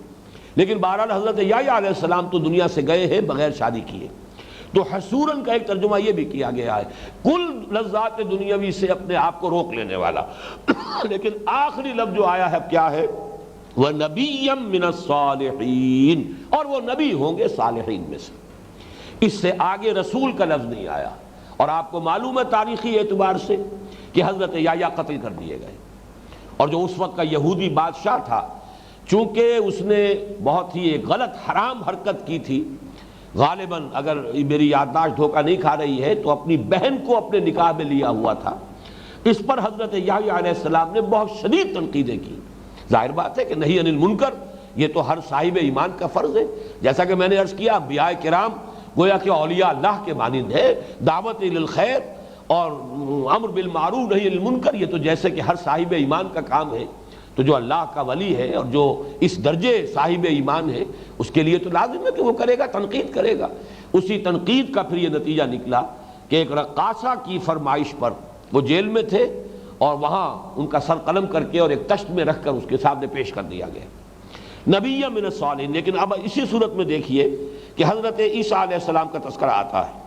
لیکن بہرحال حضرت یحییٰ علیہ السلام تو دنیا سے گئے ہیں بغیر شادی کیے، تو حصوراً کا ایک ترجمہ یہ بھی کیا گیا ہے کل لذات دنیاوی سے اپنے آپ کو روک لینے والا۔ لیکن آخری لفظ جو آیا ہے کیا ہے؟ وَنَبِيًّا مِّنَ الصَّالِحِينَ، اور وہ نبی ہوں گے صالحین میں سے۔ اس سے آگے رسول کا لفظ نہیں آیا، اور آپ کو معلوم ہے تاریخی اعتبار سے کہ حضرت یحییٰ قتل کر دیے گئے، اور جو اس وقت کا یہودی بادشاہ تھا چونکہ اس نے بہت ہی ایک غلط حرام حرکت کی تھی، غالباً اگر میری یادداشت دھوکہ نہیں کھا رہی ہے تو اپنی بہن کو اپنے نکاح میں لیا ہوا تھا، اس پر حضرت یحییٰ علیہ السلام نے بہت شدید تنقیدیں کی۔ ظاہر بات ہے کہ نہی عن المنکر یہ تو ہر صاحب ایمان کا فرض ہے، جیسا کہ میں نے عرض کیا انبیاء کرام گویا کہ اولیاء اللہ کے مانند ہے، دعوت الی الخیر اور امر بالمعروف نہی عن المنکر یہ تو جیسے کہ ہر صاحب ایمان کا کام ہے، تو جو اللہ کا ولی ہے اور جو اس درجے صاحب ایمان ہے اس کے لیے تو لازم ہے کہ وہ کرے گا، تنقید کرے گا۔ اسی تنقید کا پھر یہ نتیجہ نکلا کہ ایک رقاصہ کی فرمائش پر وہ جیل میں تھے، اور وہاں ان کا سر قلم کر کے اور ایک تشت میں رکھ کر اس کے سامنے پیش کر دیا گیا، نبی من الصالحین۔ لیکن اب اسی صورت میں دیکھیے کہ حضرت عیسیٰ علیہ السلام کا تذکرہ آتا ہے۔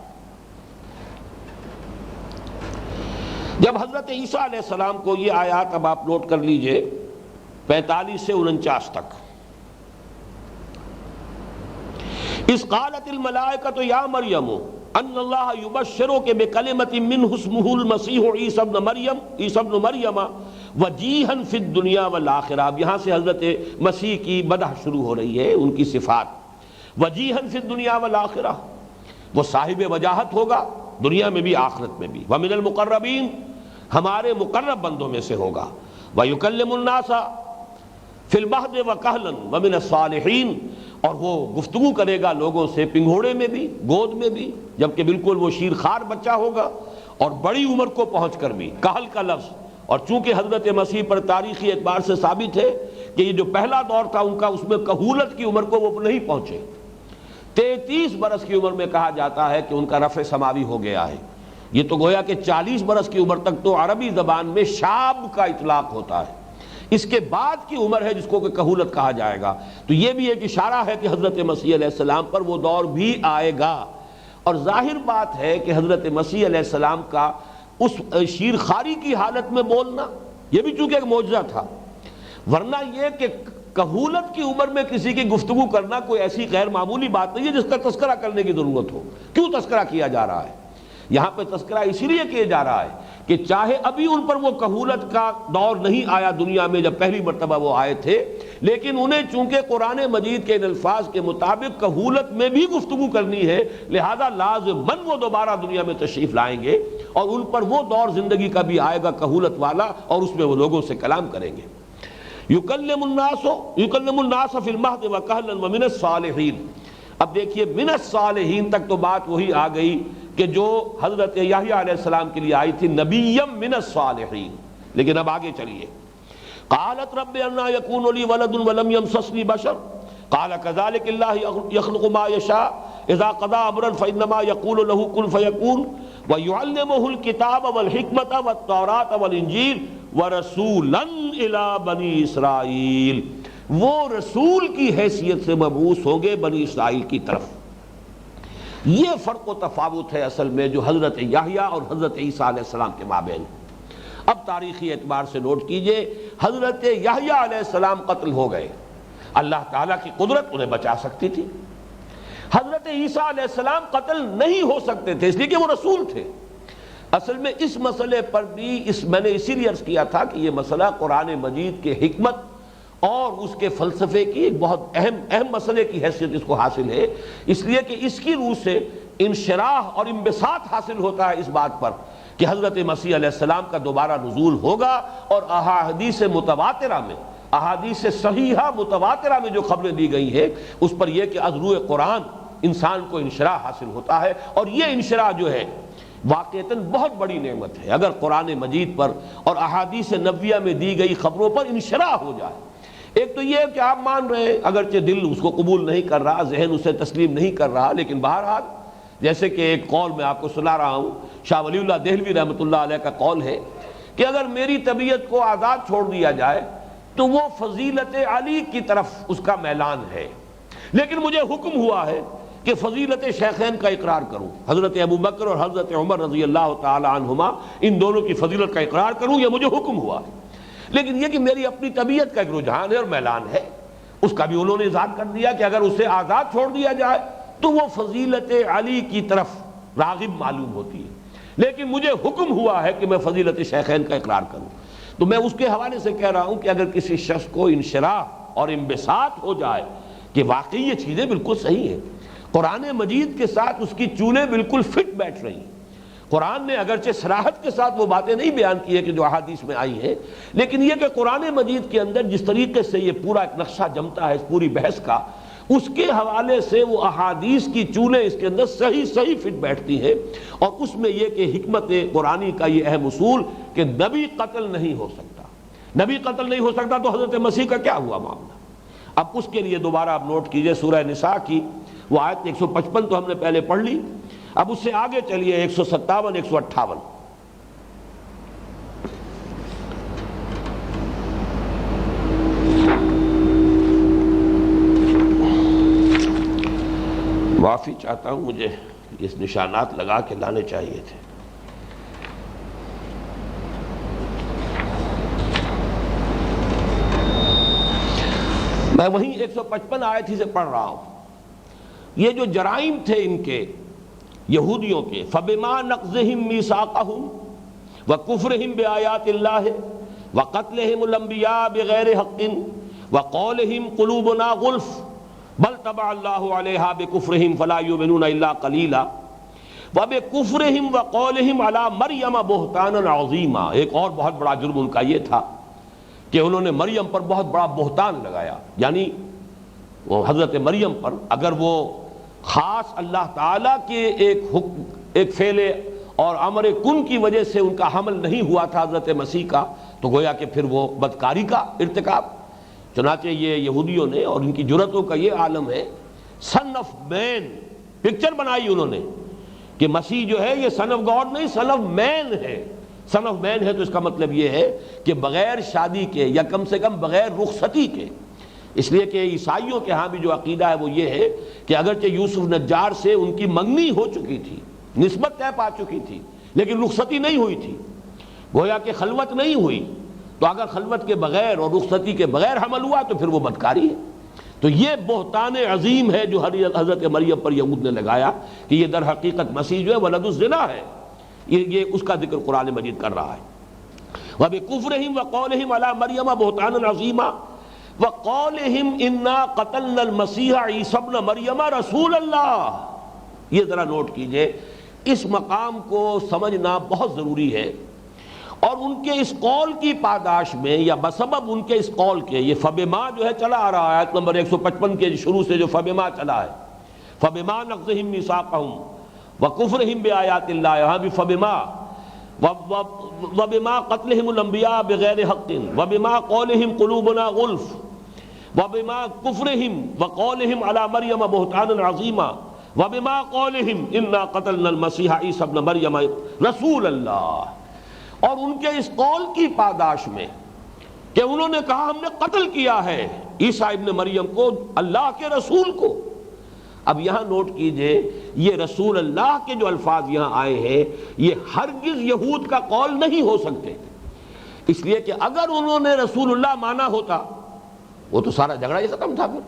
جب حضرت عیسیٰ علیہ السلام کو یہ آیات اب آپ نوٹ کر لیجئے 45 سے 49 تک، اذ قالت الملائکۃ یا مریم ان اللہ یبشرک بکلمۃ منہ اسمہ المسیح عیسی ابن مریم وجیہا فی الدنیا والآخرہ۔ اب یہاں سے حضرت مسیح کی مدح شروع ہو رہی ہے، ان کی صفات۔ وجیہا فی الدنیا والآخرہ، وہ صاحب وجاہت ہوگا دنیا میں بھی آخرت میں بھی۔ ومن المقربین، ہمارے مقرب بندوں میں سے ہوگا۔ ویکلم الناس فی المہد وکہلا ومن الصالحین، اور وہ گفتگو کرے گا لوگوں سے پنگھوڑے میں بھی، گود میں بھی، جبکہ بالکل وہ شیر خوار بچہ ہوگا، اور بڑی عمر کو پہنچ کر بھی۔ کہل کا لفظ، اور چونکہ حضرت مسیح پر تاریخی اعتبار سے ثابت ہے کہ یہ جو پہلا دور تھا ان کا، اس میں کہولت کی عمر کو وہ نہیں پہنچے، 33 برس کی عمر میں کہا جاتا ہے کہ ان کا رفع سماوی ہو گیا ہے۔ یہ تو گویا کہ 40 برس کی عمر تک تو عربی زبان میں شاب کا اطلاق ہوتا ہے، اس کے بعد کی عمر ہے جس کو کہ کہولت کہا جائے گا۔ تو یہ بھی ایک اشارہ ہے کہ حضرت مسیح علیہ السلام پر وہ دور بھی آئے گا، اور ظاہر بات ہے کہ حضرت مسیح علیہ السلام کا اس شیر خاری کی حالت میں بولنا یہ بھی چونکہ ایک معجزہ تھا، ورنہ یہ کہ کہولت کی عمر میں کسی کی گفتگو کرنا کوئی ایسی غیر معمولی بات نہیں ہے جس کا تذکرہ کرنے کی ضرورت ہو۔ کیوں تذکرہ کیا جا رہا ہے؟ یہاں پہ تذکرہ اسی لیے کیا جا رہا ہے کہ چاہے ابھی ان پر وہ کہولت کا دور نہیں آیا دنیا میں جب پہلی مرتبہ وہ آئے تھے، لیکن انہیں چونکہ قرآن مجید کے ان الفاظ کے مطابق کہولت میں بھی گفتگو کرنی ہے، لہذا لازماً وہ دوبارہ دنیا میں تشریف لائیں گے، اور ان پر وہ دور زندگی کا بھی آئے گا کہولت والا، اور اس میں وہ لوگوں سے کلام کریں گے۔ یکلم الناس فی المہد وکہلا ومن الصالحین۔ اب دیکھیے من الصالحین تک تو بات وہی آ گئی کہ جو حضرت یحییٰ علیہ السلام کے لیے آئی تھی، نبیم من الصالحین۔ لیکن اب آگے چلیے، قالت رب انا یکون لی ولد ولم یمسسنی بشر قال کذلک اللہ یخلق ما یشاء اذا قضى امرا فانما یقول له کن فیکون ویعلمہ الکتاب والحکمۃ والتوراۃ والانجیل ورسولا الی بنی اسرائیل۔ وہ رسول کی حیثیت سے مبعوث ہوں گے بنی اسرائیل کی طرف۔ یہ فرق و تفاوت ہے اصل میں جو حضرت یحییٰ اور حضرت عیسیٰ علیہ السلام کے مابین۔ اب تاریخی اعتبار سے نوٹ کیجئے، حضرت یحییٰ علیہ السلام قتل ہو گئے، اللہ تعالیٰ کی قدرت انہیں بچا سکتی تھی۔ حضرت عیسیٰ علیہ السلام قتل نہیں ہو سکتے تھے اس لیے کہ وہ رسول تھے۔ اصل میں اس مسئلے پر بھی میں نے اسی لیے عرض کیا تھا کہ یہ مسئلہ قرآن مجید کے حکمت اور اس کے فلسفے کی ایک بہت اہم مسئلے کی حیثیت اس کو حاصل ہے، اس لیے کہ اس کی روح سے انشراح اور انبساط حاصل ہوتا ہے اس بات پر کہ حضرت مسیح علیہ السلام کا دوبارہ نزول ہوگا، اور احادیث متواترہ میں، احادیث صحیحہ متواترہ میں جو خبریں دی گئی ہیں اس پر یہ کہ از روح قرآن انسان کو انشراح حاصل ہوتا ہے، اور یہ انشراح جو ہے واقعتاً بہت بڑی نعمت ہے۔ اگر قرآن مجید پر اور احادیث نبویہ میں دی گئی خبروں پر انشراح ہو جائے، ایک تو یہ کہ آپ مان رہے ہیں اگرچہ دل اس کو قبول نہیں کر رہا، ذہن اسے تسلیم نہیں کر رہا، لیکن بہرحال جیسے کہ ایک قول میں آپ کو سنا رہا ہوں، شاہ ولی اللہ دہلوی رحمۃ اللہ علیہ کا قول ہے کہ اگر میری طبیعت کو آزاد چھوڑ دیا جائے تو وہ فضیلت علی کی طرف اس کا میلان ہے، لیکن مجھے حکم ہوا ہے کہ فضیلت شیخین کا اقرار کروں، حضرت ابو بکر اور حضرت عمر رضی اللہ تعالی عنہما، ان دونوں کی فضیلت کا اقرار کروں، یہ مجھے حکم ہوا ہے۔ لیکن یہ کہ میری اپنی طبیعت کا ایک رجحان ہے اور میلان ہے، اس کا بھی انہوں نے اظہار کر دیا کہ اگر اسے آزاد چھوڑ دیا جائے تو وہ فضیلت علی کی طرف راغب معلوم ہوتی ہے، لیکن مجھے حکم ہوا ہے کہ میں فضیلت شیخین کا اقرار کروں۔ تو میں اس کے حوالے سے کہہ رہا ہوں کہ اگر کسی شخص کو انشراح اور انبساط ہو جائے کہ واقعی یہ چیزیں بالکل صحیح ہیں، قرآن مجید کے ساتھ اس کی چولیں بالکل فٹ بیٹھ رہی ہیں، قرآن نے اگرچہ صراحت کے ساتھ وہ باتیں نہیں بیان کی ہے کہ جو احادیث میں آئی ہیں، لیکن یہ کہ قرآن مجید کے اندر جس طریقے سے یہ پورا ایک نقشہ جمتا ہے اس پوری بحث کا، اس کے حوالے سے وہ احادیث کی چولیں اس کے اندر صحیح فٹ بیٹھتی ہیں، اور اس میں یہ کہ حکمت قرآنی کا یہ اہم اصول کہ نبی قتل نہیں ہو سکتا، نبی قتل نہیں ہو سکتا، تو حضرت مسیح کا کیا ہوا معاملہ؟ اب اس کے لیے دوبارہ آپ نوٹ کیجئے سورہ نساء کی وہ آیت 155 تو ہم نے پہلے پڑھ لی، اب اس سے آگے چلیے 157 158۔ معافی چاہتا ہوں، مجھے اس نشانات لگا کے لانے چاہیے تھے۔ میں وہیں 155 آیت ہی سے پڑھ رہا ہوں۔ یہ جو جرائم تھے ان کے یہودیوں کے، فَبِمَا نَقْضِهِمْ مِيثَاقَهُمْ وَكُفْرِهِمْ بِآيَاتِ اللَّهِ وَقَتْلِهِمُ الْأَنْبِيَاءَ بِغَيْرِ حَقٍّ وَقَوْلِهِمْ قُلُوبُنَا غُلْفٌ بَلْ طَبَعَ اللَّهُ عَلَيْهَا بِكُفْرِهِمْ فَلَا يُؤْمِنُونَ إِلَّا قَلِيلًا وَبِكُفْرِهِمْ وَقَوْلِهِمْ عَلَى مَرْيَمَ بُهْتَانًا عَظِيمًا۔ ایک اور بہت بڑا جرم ان کا یہ تھا کہ انہوں نے مریم پر بہت بڑا بہتان لگایا، یعنی وہ حضرت مریم پر اگر وہ خاص اللہ تعالیٰ کے ایک فعل اور امر کن کی وجہ سے ان کا حمل نہیں ہوا تھا حضرت مسیح کا، تو گویا کہ پھر وہ بدکاری کا ارتکاب۔ چنانچہ یہ یہودیوں نے، اور ان کی جرأتوں کا یہ عالم ہے، سن آف مین پکچر بنائی انہوں نے کہ مسیح جو ہے یہ سن آف گاڈ نہیں، سن آف مین ہے۔ سن آف مین ہے تو اس کا مطلب یہ ہے کہ بغیر شادی کے یا کم سے کم بغیر رخصتی کے، اس لیے کہ عیسائیوں کے ہاں بھی جو عقیدہ ہے وہ یہ ہے کہ اگرچہ یوسف نجار سے ان کی منگنی ہو چکی تھی، نسبت طے پا چکی تھی، لیکن رخصتی نہیں ہوئی تھی، گویا کہ خلوت نہیں ہوئی، تو اگر خلوت کے بغیر اور رخصتی کے بغیر حمل ہوا تو پھر وہ بدکاری ہے۔ تو یہ بہتان عظیم ہے جو حضرت مریم پر یہود نے لگایا کہ یہ در حقیقت مسیح جو ہے ولد الزنا ہے، یہ اس کا ذکر قرآن مجید کر رہا ہے۔ وَبِكُفْرِهِمْ وَقَوْلِهِمْ عَلَى مَرْيَمَ بُهْتَانًا عَظِيمًا وَقَوْلِهِمْ إِنَّا قَتَلْنَا الْمَسِيحَ عِيسَى ابْنَ مَرْيَمَ رَسُولَ اللَّهِ۔ یہ ذرا نوٹ کیجئے، اس مقام کو سمجھنا بہت ضروری ہے، اور ان کے اس قول کی پاداش میں یا بسبب ان کے اس قول کے، یہ فبما جو ہے چلا آ رہا ہے آیت نمبر 155 کے شروع سے جو فبما چلا ہے، فبما نقضهم ميثاقهم وكفرهم بآيات الله، یہاں بھی فبما، وبما قتلهم الانبیاء بغیر حق وبما قولهم قلوبنا غلف وبما كفرهم وقولهم على مريم بهتانا عظيما وبما قولهم انا قتلنا المسيح عيسى ابن مريم رسول اللہ۔ اور ان کے اس قول کی پاداش میں کہ انہوں نے کہا ہم نے قتل کیا ہے عیسیٰ ابن مریم کو، اللہ کے رسول کو۔ اب یہاں نوٹ کیجئے، یہ رسول اللہ کے جو الفاظ یہاں آئے ہیں یہ ہرگز یہود کا قول نہیں ہو سکتے، اس لیے کہ اگر انہوں نے رسول اللہ مانا ہوتا وہ تو سارا جھگڑا ہی ختم تھا۔ پھر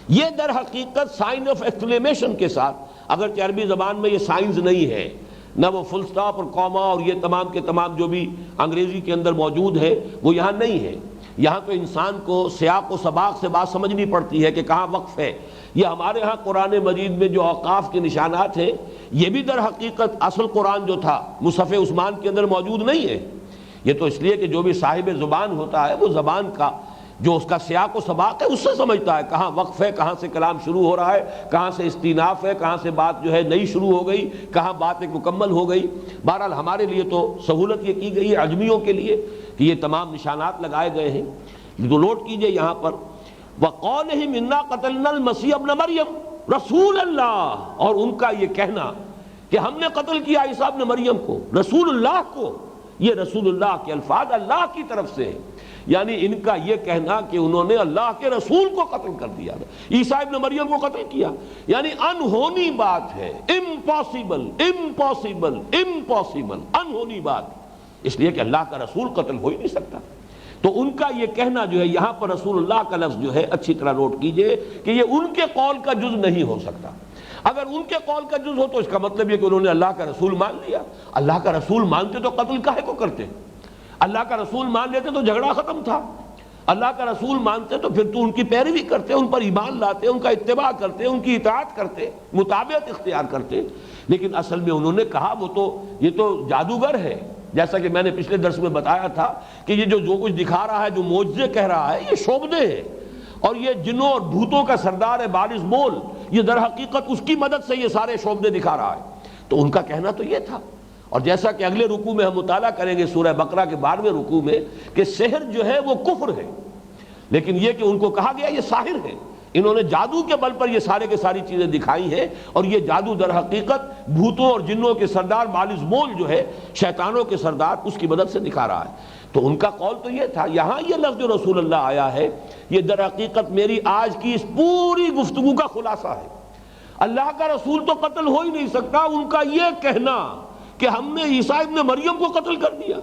یہ در حقیقت سائن آف ایکسکلیمیشن کے ساتھ، اگرچہ عربی زبان میں یہ سائنز نہیں ہے، نہ وہ فل سٹاپ اور کوما اور یہ تمام کے تمام جو بھی انگریزی کے اندر موجود ہے وہ یہاں نہیں ہے۔ یہاں تو انسان کو سیاق و سباق سے بات سمجھنی پڑتی ہے کہ کہاں وقف ہے۔ یہ ہمارے ہاں قرآن مجید میں جو اوقاف کے نشانات ہیں یہ بھی در حقیقت اصل قرآن جو تھا مصحف عثمان کے اندر موجود نہیں ہے۔ یہ تو اس لیے کہ جو بھی صاحب زبان ہوتا ہے وہ زبان کا جو اس کا سیاق و سباق ہے اس سے سمجھتا ہے کہاں وقف ہے، کہاں سے کلام شروع ہو رہا ہے، کہاں سے استیناف ہے، کہاں سے بات جو ہے نئی شروع ہو گئی، کہاں بات ایک مکمل ہو گئی۔ بہرحال ہمارے لیے تو سہولت یہ کی گئی ہے عجمیوں کے لیے کہ یہ تمام نشانات لگائے گئے ہیں۔ تو نوٹ کیجئے یہاں پر وَقَوْلِهِمْ إِنَّا قَتَلْنَا الْمَسِيحَ ابْنَ مَرْيَمَ رسول اللہ، اور ان کا یہ کہنا کہ ہم نے قتل کیا عیسیٰ ابن مریم کو، رسول اللہ کو۔ یہ رسول اللہ کے الفاظ اللہ کی طرف سے ہیں، یعنی ان کا یہ کہنا کہ انہوں نے اللہ کے رسول کو قتل کر دیا، عیسیٰ ابن مریم کو قتل کیا، یعنی انہونی بات ہے، امپاسبل امپاسبل امپاسبل، انہونی بات، اس لیے کہ اللہ کا رسول قتل ہو ہی نہیں سکتا۔ تو ان کا یہ کہنا جو ہے یہاں پر رسول اللہ کا لفظ جو ہے اچھی طرح نوٹ کیجئے کہ یہ ان کے قول کا جز نہیں ہو سکتا۔ اگر ان کے قول کا جز ہو تو اس کا مطلب یہ کہ انہوں نے اللہ کا رسول مان لیا۔ اللہ کا رسول مانتے تو قتل کاہے کو کرتے؟ اللہ کا رسول مان لیتے تو جھگڑا ختم تھا۔ اللہ کا رسول مانتے تو پھر تو ان کی پیروی کرتے، ان پر ایمان لاتے، ان کا اتباع کرتے، ان کی اطاعت کرتے، مطابعت اختیار کرتے۔ لیکن اصل میں انہوں نے کہا وہ تو یہ تو جادوگر ہے، جیسا کہ میں نے پچھلے درس میں بتایا تھا کہ یہ جو کچھ دکھا رہا ہے، جو معجزے کہہ رہا ہے، یہ شعبدے ہیں، اور یہ جنوں اور بھوتوں کا سردار ہے بارز مول، یہ در حقیقت اس کی مدد سے یہ سارے شعبدے دکھا رہا ہے۔ تو ان کا کہنا تو یہ تھا، اور جیسا کہ اگلے رکوع میں ہم مطالعہ کریں گے سورہ بقرہ کے 12ویں رکوع میں کہ سحر جو ہے وہ کفر ہے، لیکن یہ کہ ان کو کہا گیا یہ ساحر ہے، انہوں نے جادو کے بل پر یہ سارے کے ساری چیزیں دکھائی ہیں، اور یہ جادو در حقیقت بھوتوں اور جنوں کے سردار بالغ مول جو ہے شیطانوں کے سردار اس کی مدد سے دکھا رہا ہے۔ تو ان کا قول تو یہ تھا۔ یہاں یہ لفظ جو رسول اللہ آیا ہے یہ در حقیقت میری آج کی اس پوری گفتگو کا خلاصہ ہے۔ اللہ کا رسول تو قتل ہو ہی نہیں سکتا، ان کا یہ کہنا کہ ہم نے عیسیٰ ابن مریم کو قتل کر دیا،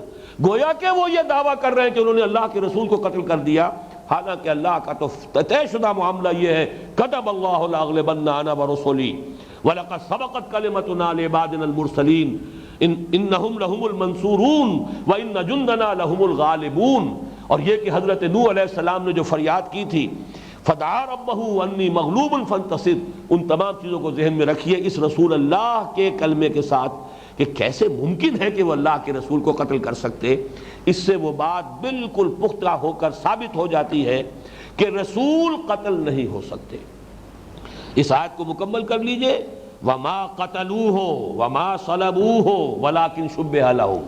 گویا کہ وہ یہ دعویٰ کر رہے ہیں کہ انہوں نے اللہ کے رسول کو قتل کر دیا، حالانکہ اللہ کا تو طے شدہ معاملہ یہ ہے کتب اللہ لاغلبن انا ورسلی ولقد سبقت کلمتنا لعبادنا المرسلین انہم لہم المنصورون وان جندنا لہم الغالبون۔ اور یہ کہ حضرت نوح علیہ السلام نے جو فریاد کی تھی فدعا ربہ انی مغلوب فانتصر، ان تمام چیزوں کو ذہن میں رکھیے اس رسول اللہ کے کلمے کے ساتھ کہ کیسے ممکن ہے کہ وہ اللہ کے رسول کو قتل کر سکتے۔ اس سے وہ بات بالکل پختہ ہو کر ثابت ہو جاتی ہے کہ رسول قتل نہیں ہو سکتے۔ اس آیت کو مکمل کر لیجئے، وما قتلوہ وما صلبوہ ولکن شبہ لہم،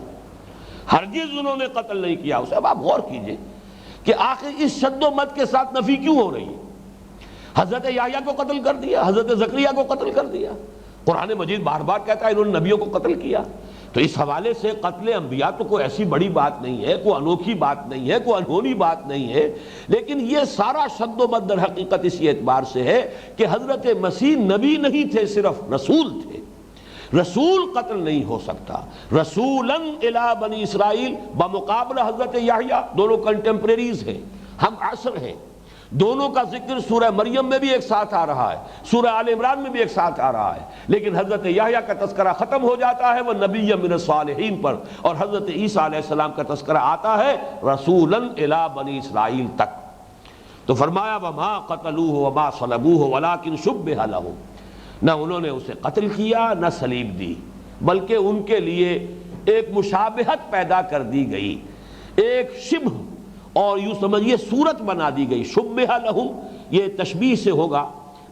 ہرگز انہوں نے قتل نہیں کیا اسے۔ اب آپ غور کیجئے کہ آخر اس شد و مد کے ساتھ نفی کیوں ہو رہی ہے؟ حضرت یحییٰ کو قتل کر دیا، حضرت زکریا کو قتل کر دیا، قرآن مجید بار بار کہتا ہے انہوں نے نبیوں کو قتل کیا۔ تو اس حوالے سے قتل انبیاء تو کوئی ایسی بڑی بات نہیں ہے، کوئی انوکھی بات نہیں ہے، کوئی انہونی بات نہیں ہے، لیکن یہ سارا شد و مد در حقیقت اسی اعتبار سے ہے کہ حضرت مسیح نبی نہیں تھے، صرف رسول تھے۔ رسول قتل نہیں ہو سکتا۔ رسولاً الی بنی اسرائیل بمقابلہ حضرت یحییٰ، دونوں کنٹمپریریز ہیں، ہم عصر ہیں، دونوں کا ذکر سورہ مریم میں بھی ایک ساتھ آ رہا ہے، سورہ آل عمران میں بھی ایک ساتھ آ رہا ہے، لیکن حضرت یحییٰ کا تذکرہ ختم ہو جاتا ہے وہ نبی من الصالحین پر، اور حضرت عیسیٰ علیہ السلام کا تذکرہ آتا ہے رسولاً الی بنی اسرائیل تک۔ تو فرمایا وما قتلوہ وما صلبوہ ولکن شبہ لہم، نہ انہوں نے اسے قتل کیا نہ صلیب دی، بلکہ ان کے لیے ایک مشابہت پیدا کر دی گئی، ایک شبہ اور یوں سمجھیے صورت بنا دی گئی۔ شبہ لہم یہ تشبیہ سے ہوگا،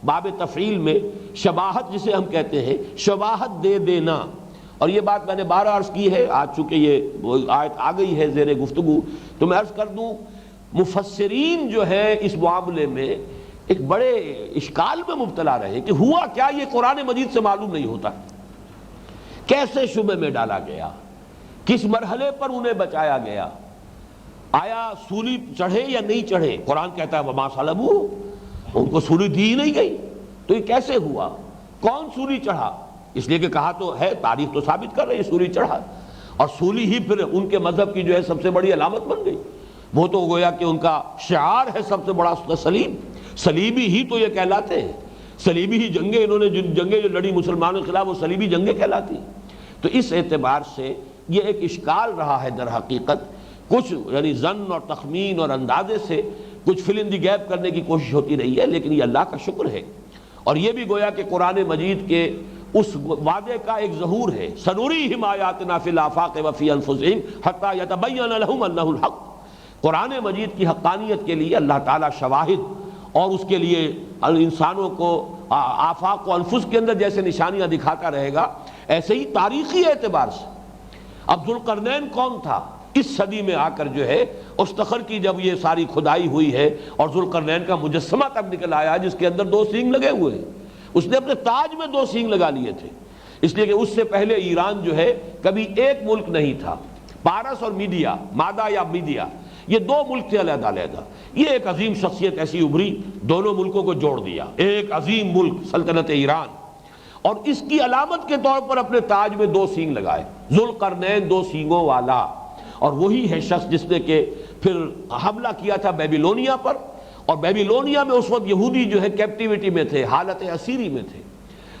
باب تفعیل میں شباہت جسے ہم کہتے ہیں، شباہت دے دینا۔ اور یہ بات میں نے بار عرض کی ہے، آج چونکہ یہ آیت آ گئی ہے زیر گفتگو تو میں عرض کر دوں، مفسرین جو ہے اس معاملے میں ایک بڑے اشکال میں مبتلا رہے کہ ہوا کیا، یہ قرآن مجید سے معلوم نہیں ہوتا، کیسے شبہ میں ڈالا گیا، کس مرحلے پر انہیں بچایا گیا۔ آیا سولی چڑھے یا نہیں چڑھے؟ قرآن کہتا ہے وما صلبوہ، ان کو سولی دی نہیں گئی، تو یہ کیسے ہوا؟ کون سولی چڑھا؟ اس لیے کہ کہا تو ہے، تاریخ تو ثابت کر رہی ہے سولی چڑھا، اور سولی ہی پھر ان کے مذہب کی جو ہے سب سے بڑی علامت بن گئی، وہ تو گویا کہ ان کا شعار ہے سب سے بڑا سلیب، سلیبی ہی تو یہ کہلاتے ہیں، سلیبی ہی جنگیں، انہوں نے جنگیں جو لڑی مسلمانوں کے خلاف وہ سلیبی جنگیں کہلاتی ہیں۔ تو اس اعتبار سے یہ ایک اشکال رہا ہے در حقیقت، کچھ یعنی ظن اور تخمین اور اندازے سے کچھ فل ان دی گیپ کرنے کی کوشش ہوتی رہی ہے، لیکن یہ اللہ کا شکر ہے، اور یہ بھی گویا کہ قرآن مجید کے اس وعدے کا ایک ظہور ہے، سنریہم آیاتنا فی الآفاق وفی انفسہم حتی یتبین لہم انہ الحق۔ قرآن مجید کی حقانیت کے لیے اللہ تعالیٰ شواہد اور اس کے لیے انسانوں کو آفاق و انفس کے اندر جیسے نشانیاں دکھاتا رہے گا، ایسے ہی تاریخی اعتبار سے اب ذوالقرنین کون تھا؟ اس صدی میں آ کر جو ہے استخر کی جب یہ ساری کھدائی ہوئی ہے اور ذوالقرنین کا مجسمہ تب نکل آیا جس کے اندر 2 سینگ لگے ہوئے ہیں، اس نے اپنے تاج میں 2 سینگ لگا لیے تھے، اس لیے کہ اس سے پہلے ایران جو ہے کبھی ایک ملک نہیں تھا، پارس اور میڈیا، مادہ یا میڈیا، یہ 2 ملک تھے علیحدہ علیحدہ۔ یہ ایک عظیم شخصیت ایسی ابھری، دونوں ملکوں کو جوڑ دیا، ایک عظیم ملک سلطنت ایران، اور اس کی علامت کے طور پر اپنے تاج میں 2 سینگ لگائے، ذوالقرنین 2 سینگوں والا، اور وہی ہے شخص جس نے کہ پھر حملہ کیا تھا بیبیلونیا پر، اور بیبیلونیا میں اس وقت یہودی جو ہے کیپٹیوٹی میں تھے، حالت اسیری میں تھے،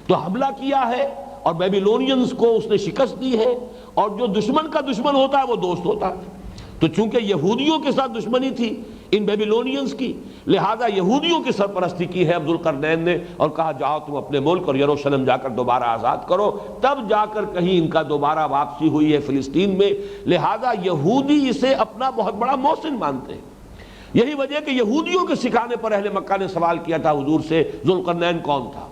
تو حملہ کیا ہے اور بیبیلونینز کو اس نے شکست دی ہے، اور جو دشمن کا دشمن ہوتا ہے وہ دوست ہوتا ہے، تو چونکہ یہودیوں کے ساتھ دشمنی تھی ان بیبیلونینز کی، لہذا یہودیوں کی سرپرستی کی ہے عبدالقرنین نے، اور کہا جاؤ تم اپنے ملک اور یروشلم جا کر دوبارہ آزاد کرو، تب جا کر کہیں ان کا دوبارہ واپسی ہوئی ہے فلسطین میں، لہذا یہودی اسے اپنا بہت بڑا محسن مانتے ہیں۔ یہی وجہ کہ یہودیوں کے سکھانے پر اہل مکہ نے سوال کیا تھا حضور سے ذوالقرنین کون تھا،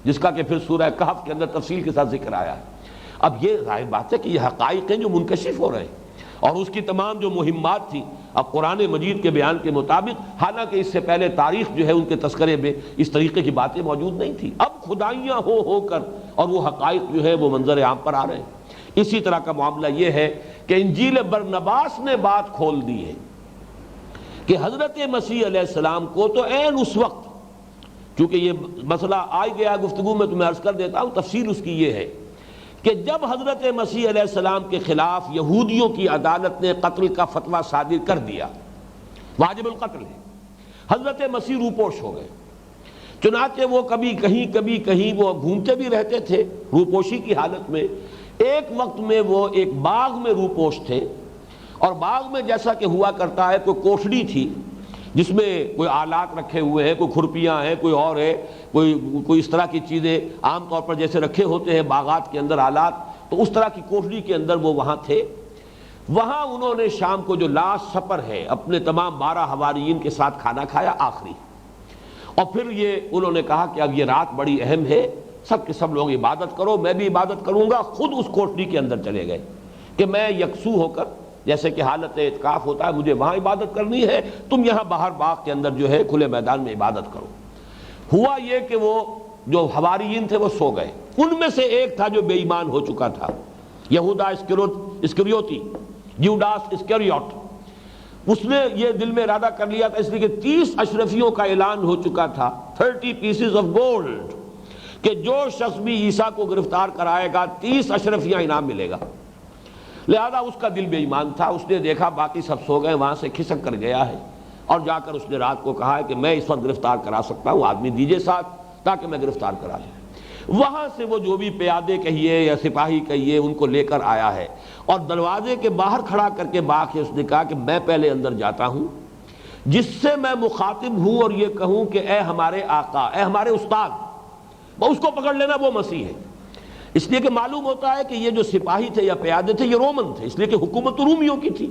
جس کا کہ پھر سورہ کہف کے اندر تفصیل کے ساتھ ذکر آیا ہے۔ اب یہ ظاہر بات ہے کہ یہ حقائق ہیں جو منکشف ہو رہے ہیں، اور اس کی تمام جو مہمات تھی اب قرآن مجید کے بیان کے مطابق، حالانکہ اس سے پہلے تاریخ جو ہے ان کے تذکرے میں اس طریقے کی باتیں موجود نہیں تھی، اب خدائیاں ہو کر اور وہ حقائق جو ہے وہ منظر عام پر آ رہے ہیں۔ اسی طرح کا معاملہ یہ ہے کہ انجیل برنباس نے بات کھول دی ہے کہ حضرت مسیح علیہ السلام کو تو عین اس وقت، چونکہ یہ مسئلہ آ گیا گفتگو میں تو میں عرض کر دیتا ہوں، تفسیر اس کی یہ ہے کہ جب حضرت مسیح علیہ السلام کے خلاف یہودیوں کی عدالت نے قتل کا فتویٰ صادر کر دیا، واجب القتل ہے، حضرت مسیح روپوش ہو گئے، چنانچہ وہ کبھی کہیں وہ گھومتے بھی رہتے تھے روپوشی کی حالت میں۔ ایک وقت میں وہ ایک باغ میں روپوش تھے، اور باغ میں جیسا کہ ہوا کرتا ہے کوئی کوٹھڑی تھی جس میں کوئی آلات رکھے ہوئے ہیں، کوئی کھرپیاں ہیں، کوئی اور ہے، کوئی اس طرح کی چیزیں عام طور پر جیسے رکھے ہوتے ہیں باغات کے اندر آلات، تو اس طرح کی کوٹھڑی کے اندر وہ وہاں تھے۔ وہاں انہوں نے شام کو جو لاسٹ سپر ہے اپنے تمام 12 حواریین کے ساتھ کھانا کھایا آخری، اور پھر یہ انہوں نے کہا کہ اب یہ رات بڑی اہم ہے، سب کے سب لوگ عبادت کرو، میں بھی عبادت کروں گا۔ خود اس کوٹھڑی کے اندر چلے گئے کہ میں یکسو ہو کر، جیسے کہ حالت اعتکاف ہوتا ہے، مجھے وہاں عبادت کرنی ہے، تم یہاں باہر باغ کے اندر جو ہے کھلے میدان میں عبادت کرو۔ ہوا یہ کہ وہ جو حواریین تھے وہ سو گئے، ان میں سے ایک تھا جو بے ایمان ہو چکا تھا، یہودا اسکریوتی، جیوڈاس اسکریوٹ، اس نے یہ دل میں ارادہ کر لیا تھا، اس لیے کہ 30 اشرفیوں کا اعلان ہو چکا تھا، 30 پیسز آف گولڈ، کہ جو شخص بھی عیسیٰ کو گرفتار کرائے گا 30 اشرفیاں انعام ملے گا۔ لہذا اس کا دل بے ایمان تھا، اس نے دیکھا باقی سب سو گئے، وہاں سے کھسک کر گیا ہے، اور جا کر اس نے رات کو کہا ہے کہ میں اس وقت گرفتار کرا سکتا ہوں، آدمی دیجئے ساتھ تاکہ میں گرفتار کرا لوں۔ وہاں سے وہ جو بھی پیادے کہیے یا سپاہی کہیے ان کو لے کر آیا ہے، اور دروازے کے باہر کھڑا کر کے باغ کے اس نے کہا کہ میں پہلے اندر جاتا ہوں، جس سے میں مخاطب ہوں اور یہ کہوں کہ اے ہمارے آقا، اے ہمارے استاد، اس کو پکڑ لینا، وہ مسیح ہے۔ اس لیے کہ معلوم ہوتا ہے کہ یہ جو سپاہی تھے یا پیادے تھے یہ رومن تھے، اس لیے کہ حکومت رومیوں کی تھی،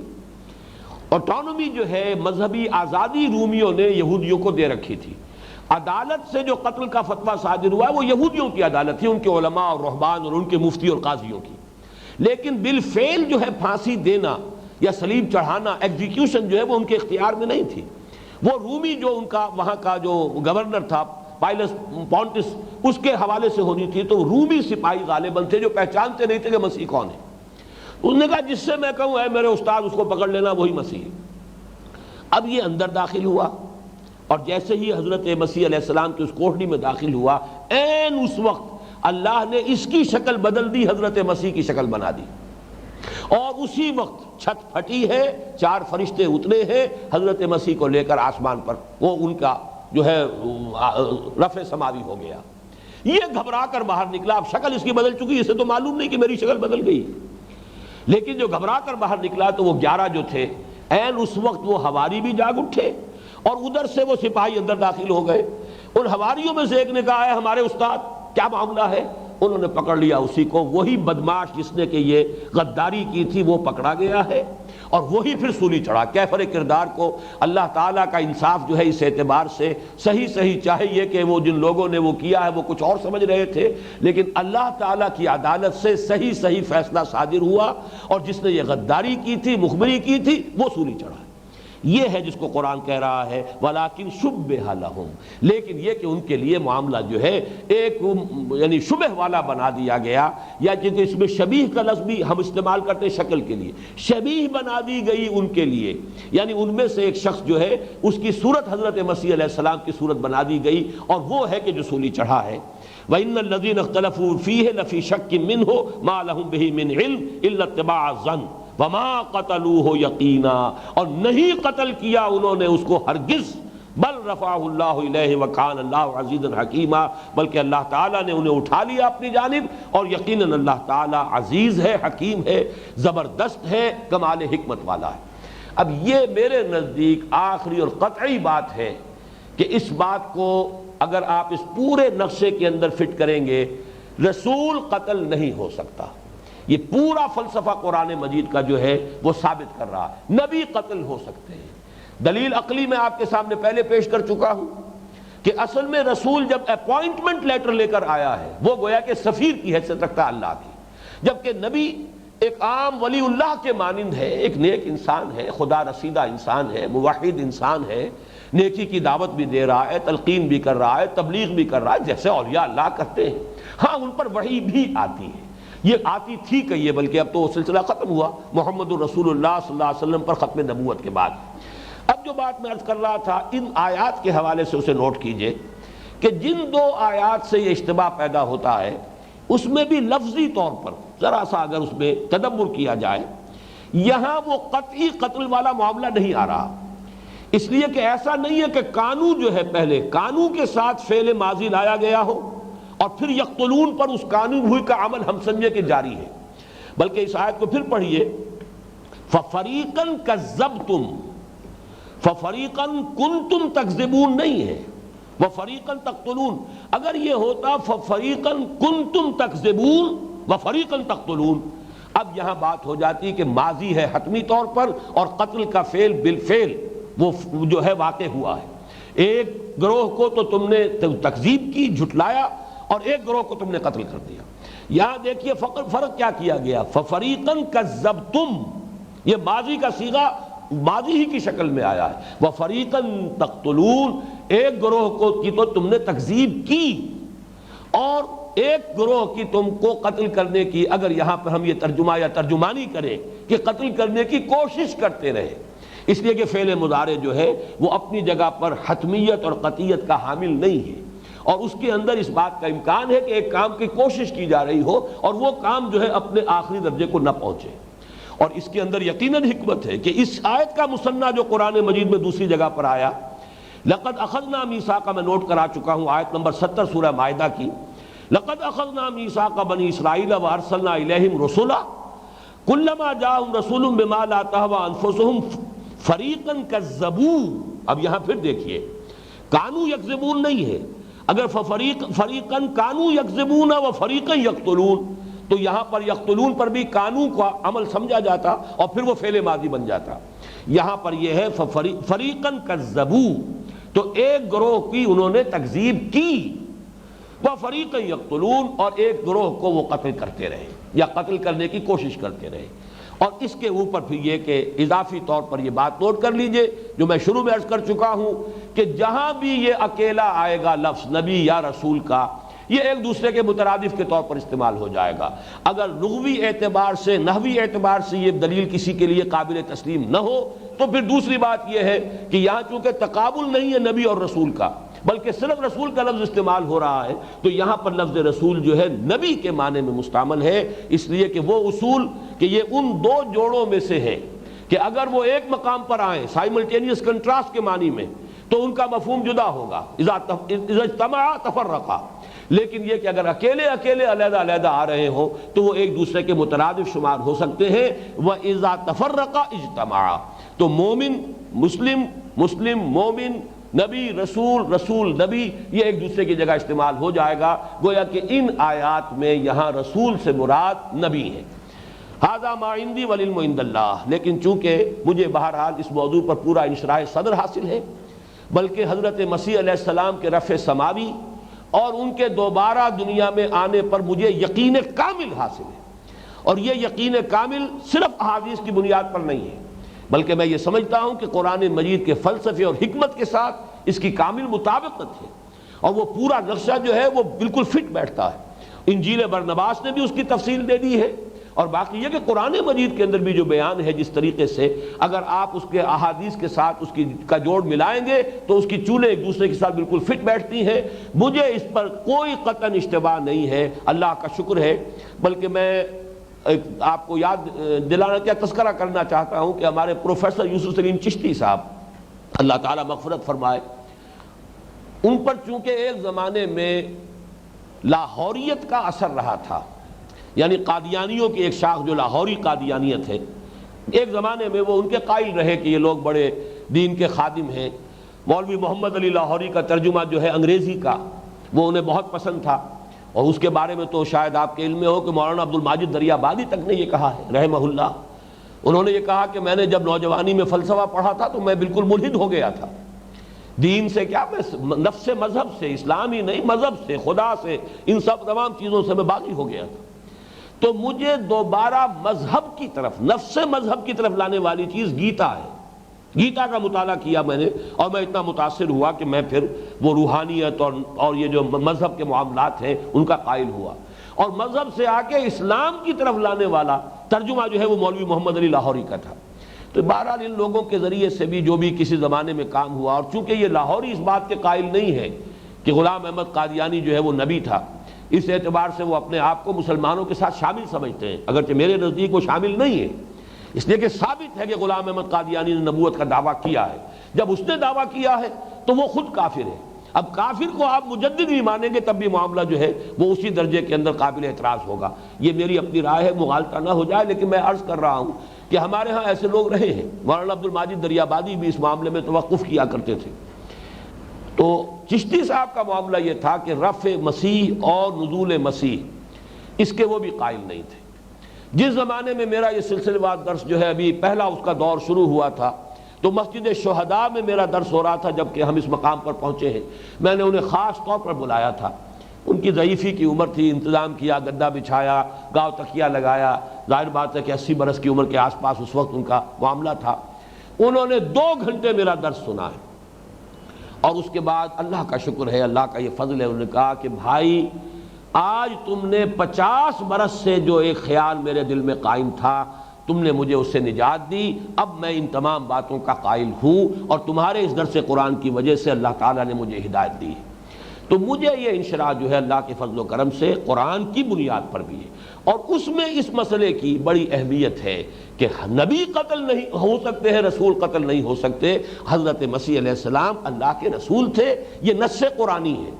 آٹونومی جو ہے مذہبی آزادی رومیوں نے یہودیوں کو دے رکھی تھی۔ عدالت سے جو قتل کا فتویٰ صادر ہوا ہے وہ یہودیوں کی عدالت تھی، ان کے علماء اور رہبان اور ان کے مفتی اور قاضیوں کی، لیکن بالفعل جو ہے پھانسی دینا یا صلیب چڑھانا، ایگزیکیوشن جو ہے وہ ان کے اختیار میں نہیں تھی۔ وہ رومی جو ان کا وہاں کا جو گورنر تھا پائلس پونٹس، اس کے حوالے سے ہونی تھی، تو رومی سپاہی غالباً تھے جو پہچانتے نہیں تھے کہ مسیح کون ہے۔ اس نے کہا جس سے میں کہوں اے میرے استاد اس کو پکڑ لینا، وہی مسیح ہے۔ اب یہ اندر داخل ہوا، اور جیسے ہی حضرت مسیح علیہ السلام کی اس کوٹھڑی میں داخل ہوا، عین اس وقت اللہ نے اس کی شکل بدل دی، حضرت مسیح کی شکل بنا دی، اور اسی وقت چھت پھٹی ہے، 4 فرشتے اترے ہیں حضرت مسیح کو لے کر آسمان پر، وہ ان کا جو ہے رفع سماوی ہو گیا۔ یہ گھبرا کر باہر نکلا، اب شکل اس کی بدل چکی، اسے تو معلوم نہیں کہ میری شکل بدل گئی، لیکن جو گھبرا کر باہر نکلا تو وہ 11 جو تھے، عین اس وقت وہ حواری بھی جاگ اٹھے، اور ادھر سے وہ سپاہی اندر داخل ہو گئے۔ ان حواریوں میں سے ایک نے کہا ہے ہمارے استاد کیا معاملہ ہے؟ انہوں نے پکڑ لیا اسی کو، وہی بدماش جس نے کہ یہ غداری کی تھی وہ پکڑا گیا ہے، اور وہی پھر سولی چڑھا۔ کیفر کردار کو اللہ تعالیٰ کا انصاف جو ہے اس اعتبار سے صحیح چاہے یہ کہ وہ جن لوگوں نے وہ کیا ہے وہ کچھ اور سمجھ رہے تھے، لیکن اللہ تعالیٰ کی عدالت سے صحیح فیصلہ صادر ہوا، اور جس نے یہ غداری کی تھی، مخبری کی تھی، وہ سولی چڑھا۔ یہ ہے جس کو قرآن کہہ رہا ہے وَلَٰكِن شُبِّهَ لَهُمْ، لیکن یہ کہ ان کے لیے معاملہ جو ہے ایک یعنی شبہ والا بنا دیا گیا، یا کہ اس میں شبیہ کا لفظ بھی ہم استعمال کرتے ہیں شکل کے لیے، شبیہ بنا دی گئی ان کے لیے، یعنی ان میں سے ایک شخص جو ہے اس کی صورت حضرت مسیح علیہ السلام کی صورت بنا دی گئی، اور وہ ہے کہ جو سولی چڑھا ہے۔ وَإِنَّ الَّذِينَ اخْتَلَفُوا فِيهِ لَفِي شَكٍّ مِّنْهُ مَا لَهُم بِهِ مِنْ عِلْمٍ إِلَّا اتِّبَاعَ الظَّنِّ وَمَا قَتَلُوهُ يَقِينًا، اور نہیں قتل کیا انہوں نے اس کو ہرگز، بل رفعہ اللہ الیہ وکان اللہ عزیزا حکیما، بلکہ اللہ تعالیٰ نے انہیں اٹھا لیا اپنی جانب، اور یقیناً اللہ تعالیٰ عزیز ہے، حکیم ہے، زبردست ہے، کمال حکمت والا ہے۔ اب یہ میرے نزدیک آخری اور قطعی بات ہے کہ اس بات کو اگر آپ اس پورے نقشے کے اندر فٹ کریں گے، رسول قتل نہیں ہو سکتا۔ یہ پورا فلسفہ قرآن مجید کا جو ہے وہ ثابت کر رہا ہے، نبی قتل ہو سکتے ہیں۔ دلیل عقلی میں آپ کے سامنے پہلے پیش کر چکا ہوں کہ اصل میں رسول جب اپوائنٹمنٹ لیٹر لے کر آیا ہے وہ گویا کہ سفیر کی حیثیت رکھتا ہے اللہ کی، جبکہ نبی ایک عام ولی اللہ کے مانند ہے، ایک نیک انسان ہے، خدا رسیدہ انسان ہے، موحد انسان ہے، نیکی کی دعوت بھی دے رہا ہے، تلقین بھی کر رہا ہے، تبلیغ بھی کر رہا ہے جیسے اولیاء اللہ کرتے ہیں۔ ہاں ان پر وحی بھی آتی ہے، یہ آتی تھی کہیے، بلکہ اب تو وہ سلسلہ ختم ہوا محمد الرسول اللہ صلی اللہ علیہ وسلم پر ختم نبوت کے بعد۔ اب جو بات میں عرض کر رہا تھا ان آیات کے حوالے سے اسے نوٹ کیجئے کہ جن 2 آیات سے یہ اشتباہ پیدا ہوتا ہے اس میں بھی لفظی طور پر ذرا سا اگر اس میں تدبر کیا جائے، یہاں وہ قطعی قتل والا معاملہ نہیں آ رہا، اس لیے کہ ایسا نہیں ہے کہ کانو جو ہے پہلے کانو کے ساتھ فعل ماضی لایا گیا ہو اور پھر یقتلون پر اس کانو ہوئی کا عمل ہم سمجھے کہ جاری ہے، بلکہ اس آیت کو پھر پڑھیے فَفَرِيقًا كَذَّبْتُمْ، فَفَرِيقًا كُنْتُمْ تَكْذِبُونَ نہیں ہے، وَفَرِيقًا تَقْتُلُونَ۔ اگر یہ ہوتا فَفَرِيقًا كُنْتُمْ تَكْذِبُونَ وَفَرِيقًا تَقْتُلُونَ، اب یہاں بات ہو جاتی کہ ماضی ہے حتمی طور پر، اور قتل کا فعل بالفعل وہ جو ہے واقع ہوا ہے۔ ایک گروہ کو تو تم نے تکذیب کی، جھٹلایا، اور ایک گروہ کو تم نے قتل کر دیا۔ یہاں دیکھیے فرق کیا کیا گیا، فَفَرِيقًا كَذَّبْتُمْ، یہ ماضی کا صیغہ ماضی ہی کی شکل میں آیا ہے، وَفَرِيقًا تَقْتُلُونَ، ایک گروہ کی تو تم نے تکذیب کی اور ایک گروہ کی تم کو قتل کرنے کی، اگر یہاں پر ہم یہ ترجمہ یا ترجمانی کریں کہ قتل کرنے کی کوشش کرتے رہے، اس لیے کہ فعل مضارع جو ہے وہ اپنی جگہ پر حتمیت اور قطعیت کا حامل نہیں ہے، اور اس کے اندر اس بات کا امکان ہے کہ ایک کام کی کوشش کی جا رہی ہو اور وہ کام جو ہے اپنے آخری درجے کو نہ پہنچے۔ اور اس کے اندر یقیناً حکمت ہے کہ اس آیت کا مثنیٰ جو قرآن مجید میں دوسری جگہ پر آیا، لقد اخذنا میثاق، میں نوٹ کرا چکا ہوں آیت نمبر 70 سورہ مائدہ کی، لقد اخذنا میثاق بنی اسرائیل وارسلنا الیہم رسلا کلما جاءہم رسول بما لا تہوی انفسہم فریقا کذبوا۔ اب یہاں پھر دیکھیے کانو یکذبون نہیں ہے، اگر فریقا کانو یکذبون و فریقا یقتلون تو یہاں پر یقتلون پر بھی کانو کا عمل سمجھا جاتا اور پھر وہ فعل ماضی بن جاتا۔ یہاں پر یہ ہے فریقا کذبوا، تو ایک گروہ کی انہوں نے تکذیب کی، وَفَرِيقًا يَقْتُلُونَ، اور ایک گروہ کو وہ قتل کرتے رہے یا قتل کرنے کی کوشش کرتے رہے۔ اور اس کے اوپر پھر یہ کہ اضافی طور پر یہ بات نوٹ کر لیجئے جو میں شروع میں عرض کر چکا ہوں کہ جہاں بھی یہ اکیلا آئے گا لفظ نبی یا رسول کا، یہ ایک دوسرے کے مترادف کے طور پر استعمال ہو جائے گا۔ اگر لغوی اعتبار سے، نحوی اعتبار سے یہ دلیل کسی کے لیے قابل تسلیم نہ ہو، تو پھر دوسری بات یہ ہے کہ یہاں چونکہ تقابل نہیں ہے نبی اور رسول کا، بلکہ صرف رسول کا لفظ استعمال ہو رہا ہے، تو یہاں پر لفظ رسول جو ہے نبی کے معنی میں مستعمل ہے، اس لیے کہ وہ اصول کہ یہ ان دو جوڑوں میں سے ہے کہ اگر وہ ایک مقام پر آئیں سائملٹینیس کنٹراسٹ کے معنی میں تو ان کا مفہوم جدا ہوگا، اذا اجتمعا تفرقا، لیکن یہ کہ اگر اکیلے علیحدہ علیحدہ آ رہے ہوں تو وہ ایک دوسرے کے مترادف شمار ہو سکتے ہیں۔ وَإِذَا تَفَرَّقَ اجْتَمَعَا، تو مومن مسلم، مسلم مومن، نبی رسول، رسول نبی، یہ ایک دوسرے کی جگہ استعمال ہو جائے گا، گویا کہ ان آیات میں یہاں رسول سے مراد نبی ہے۔ ھذا ما عندی والعلم عند اللہ، لیکن چونکہ مجھے بہرحال اس موضوع پر پورا انشراح صدر حاصل ہے، بلکہ حضرت مسیح علیہ السلام کے رفع سماوی اور ان کے دوبارہ دنیا میں آنے پر مجھے یقین کامل حاصل ہے، اور یہ یقین کامل صرف احادیث کی بنیاد پر نہیں ہے، بلکہ میں یہ سمجھتا ہوں کہ قرآن مجید کے فلسفے اور حکمت کے ساتھ اس کی کامل مطابقت ہے، اور وہ پورا نقشہ جو ہے وہ بالکل فٹ بیٹھتا ہے۔ انجیل برنباس نے بھی اس کی تفصیل دے دی ہے، اور باقی یہ کہ قرآن مجید کے اندر بھی جو بیان ہے جس طریقے سے اگر آپ اس کے احادیث کے ساتھ اس کا جوڑ ملائیں گے تو اس کی چولیں ایک دوسرے کے ساتھ بالکل فٹ بیٹھتی ہیں۔ مجھے اس پر کوئی قطعاً اشتباہ نہیں ہے، اللہ کا شکر ہے۔ بلکہ میں آپ کو یاد دلانا کیا تذکرہ کرنا چاہتا ہوں کہ ہمارے پروفیسر یوسف سلیم چشتی صاحب اللہ تعالیٰ مغفرت فرمائے، ان پر چونکہ ایک زمانے میں لاہوریت کا اثر رہا تھا، یعنی قادیانیوں کی ایک شاخ جو لاہوری قادیانیت ہے، ایک زمانے میں وہ ان کے قائل رہے کہ یہ لوگ بڑے دین کے خادم ہیں۔ مولوی محمد علی لاہوری کا ترجمہ جو ہے انگریزی کا وہ انہیں بہت پسند تھا، اور اس کے بارے میں تو شاید آپ کے علم میں ہو کہ مولانا عبد الماجد دریابادی تک نے یہ کہا ہے رحمہ اللہ۔ انہوں نے یہ کہا کہ میں نے جب نوجوانی میں فلسفہ پڑھا تھا تو میں بالکل ملحد ہو گیا تھا، دین سے کیا، میں نفس مذہب سے، اسلام ہی نہیں مذہب سے، خدا سے، ان سب تمام چیزوں سے میں باغی ہو گیا تھا۔ تو مجھے دوبارہ مذہب کی طرف، نفس مذہب کی طرف لانے والی چیز گیتا ہے۔ گیتا کا مطالعہ کیا میں نے، اور میں اتنا متاثر ہوا کہ میں پھر وہ روحانیت اور یہ جو مذہب کے معاملات ہیں ان کا قائل ہوا، اور مذہب سے آ کے اسلام کی طرف لانے والا ترجمہ جو ہے وہ مولوی محمد علی لاہوری کا تھا۔ تو بہرحال ان لوگوں کے ذریعے سے بھی جو بھی کسی زمانے میں کام ہوا، اور چونکہ یہ لاہوری اس بات کے قائل نہیں ہے کہ غلام احمد قادیانی جو ہے وہ نبی تھا، اس اعتبار سے وہ اپنے آپ کو مسلمانوں کے ساتھ شامل سمجھتے ہیں، اگرچہ میرے نزدیک وہ شامل نہیں ہے، اس لیے کہ ثابت ہے کہ غلام احمد قادیانی نے نبوت کا دعویٰ کیا ہے۔ جب اس نے دعویٰ کیا ہے تو وہ خود کافر ہے۔ اب کافر کو آپ مجدد بھی مانیں گے تب بھی معاملہ جو ہے وہ اسی درجے کے اندر قابل اعتراض ہوگا۔ یہ میری اپنی رائے ہے، مغالطہ نہ ہو جائے، لیکن میں عرض کر رہا ہوں کہ ہمارے ہاں ایسے لوگ رہے ہیں۔ مولانا عبد الماجد دریابادی بھی اس معاملے میں توقف کیا کرتے تھے۔ تو چشتی صاحب کا معاملہ یہ تھا کہ رفع مسیح اور نزول مسیح اس کے وہ بھی قائل نہیں تھے۔ جس زمانے میں میرا یہ سلسلہ وار درس جو ہے ابھی پہلا اس کا دور شروع ہوا تھا تو مسجد شہداء میں میرا درس ہو رہا تھا، جبکہ ہم اس مقام پر پہنچے ہیں۔ میں نے انہیں خاص طور پر بلایا تھا، ان کی ضعیفی کی عمر تھی، انتظام کیا، گدا بچھایا، گاؤ تکیہ لگایا، ظاہر بات ہے کہ 80 برس کی عمر کے آس پاس اس وقت ان کا معاملہ تھا۔ انہوں نے 2 گھنٹے میرا درس سنا ہے، اور اس کے بعد اللہ کا شکر ہے، اللہ کا یہ فضل ہے، انہوں نے کہا کہ بھائی آج تم نے 50 برس سے جو ایک خیال میرے دل میں قائم تھا تم نے مجھے اس سے نجات دی، اب میں ان تمام باتوں کا قائل ہوں، اور تمہارے اس درس قرآن کی وجہ سے اللہ تعالیٰ نے مجھے ہدایت دی ہے۔ تو مجھے یہ انشراح جو ہے اللہ کے فضل و کرم سے قرآن کی بنیاد پر بھی ہے، اور اس میں اس مسئلے کی بڑی اہمیت ہے کہ نبی قتل نہیں ہو سکتے ہیں، رسول قتل نہیں ہو سکتے۔ حضرت مسیح علیہ السلام اللہ کے رسول تھے، یہ نص قرآنی ہے،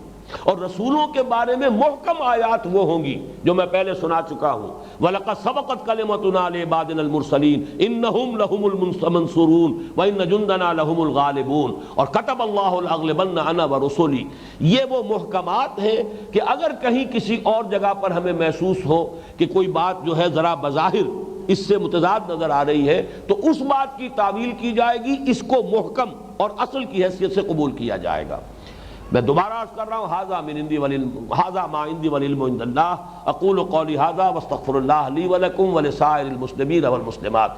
اور رسولوں کے بارے میں محکم آیات وہ ہوں گی جو میں پہلے سنا چکا ہوں۔ وَلَقَدْ سَبَقَتْ كَلِمَتُنَا لِعِبَادِنَا الْمُرْسَلِينَ إِنَّهُمْ لَهُمُ الْمَنْصُورُونَ وَإِنَّ جُنْدَنَا لَهُمُ الْغَالِبُونَ اور كَتَبَ اللَّهُ لَأَغْلِبَنَّ أَنَا وَرُسُلِي، یہ وہ محکمات ہیں کہ اگر کہیں کسی اور جگہ پر ہمیں محسوس ہو کہ کوئی بات جو ہے ذرا بظاہر اس سے متضاد نظر آ رہی ہے تو اس بات کی تعویل کی جائے گی، اس کو محکم اور اصل کی حیثیت سے قبول کیا جائے گا۔ میں دوبارہ عرض کر رہا ہوں، ھذا ما عندی والعلم عند اللہ، اقول قولی ھذا واستغفر اللہ لی ولکم ولسائر المسلمین والمسلمات۔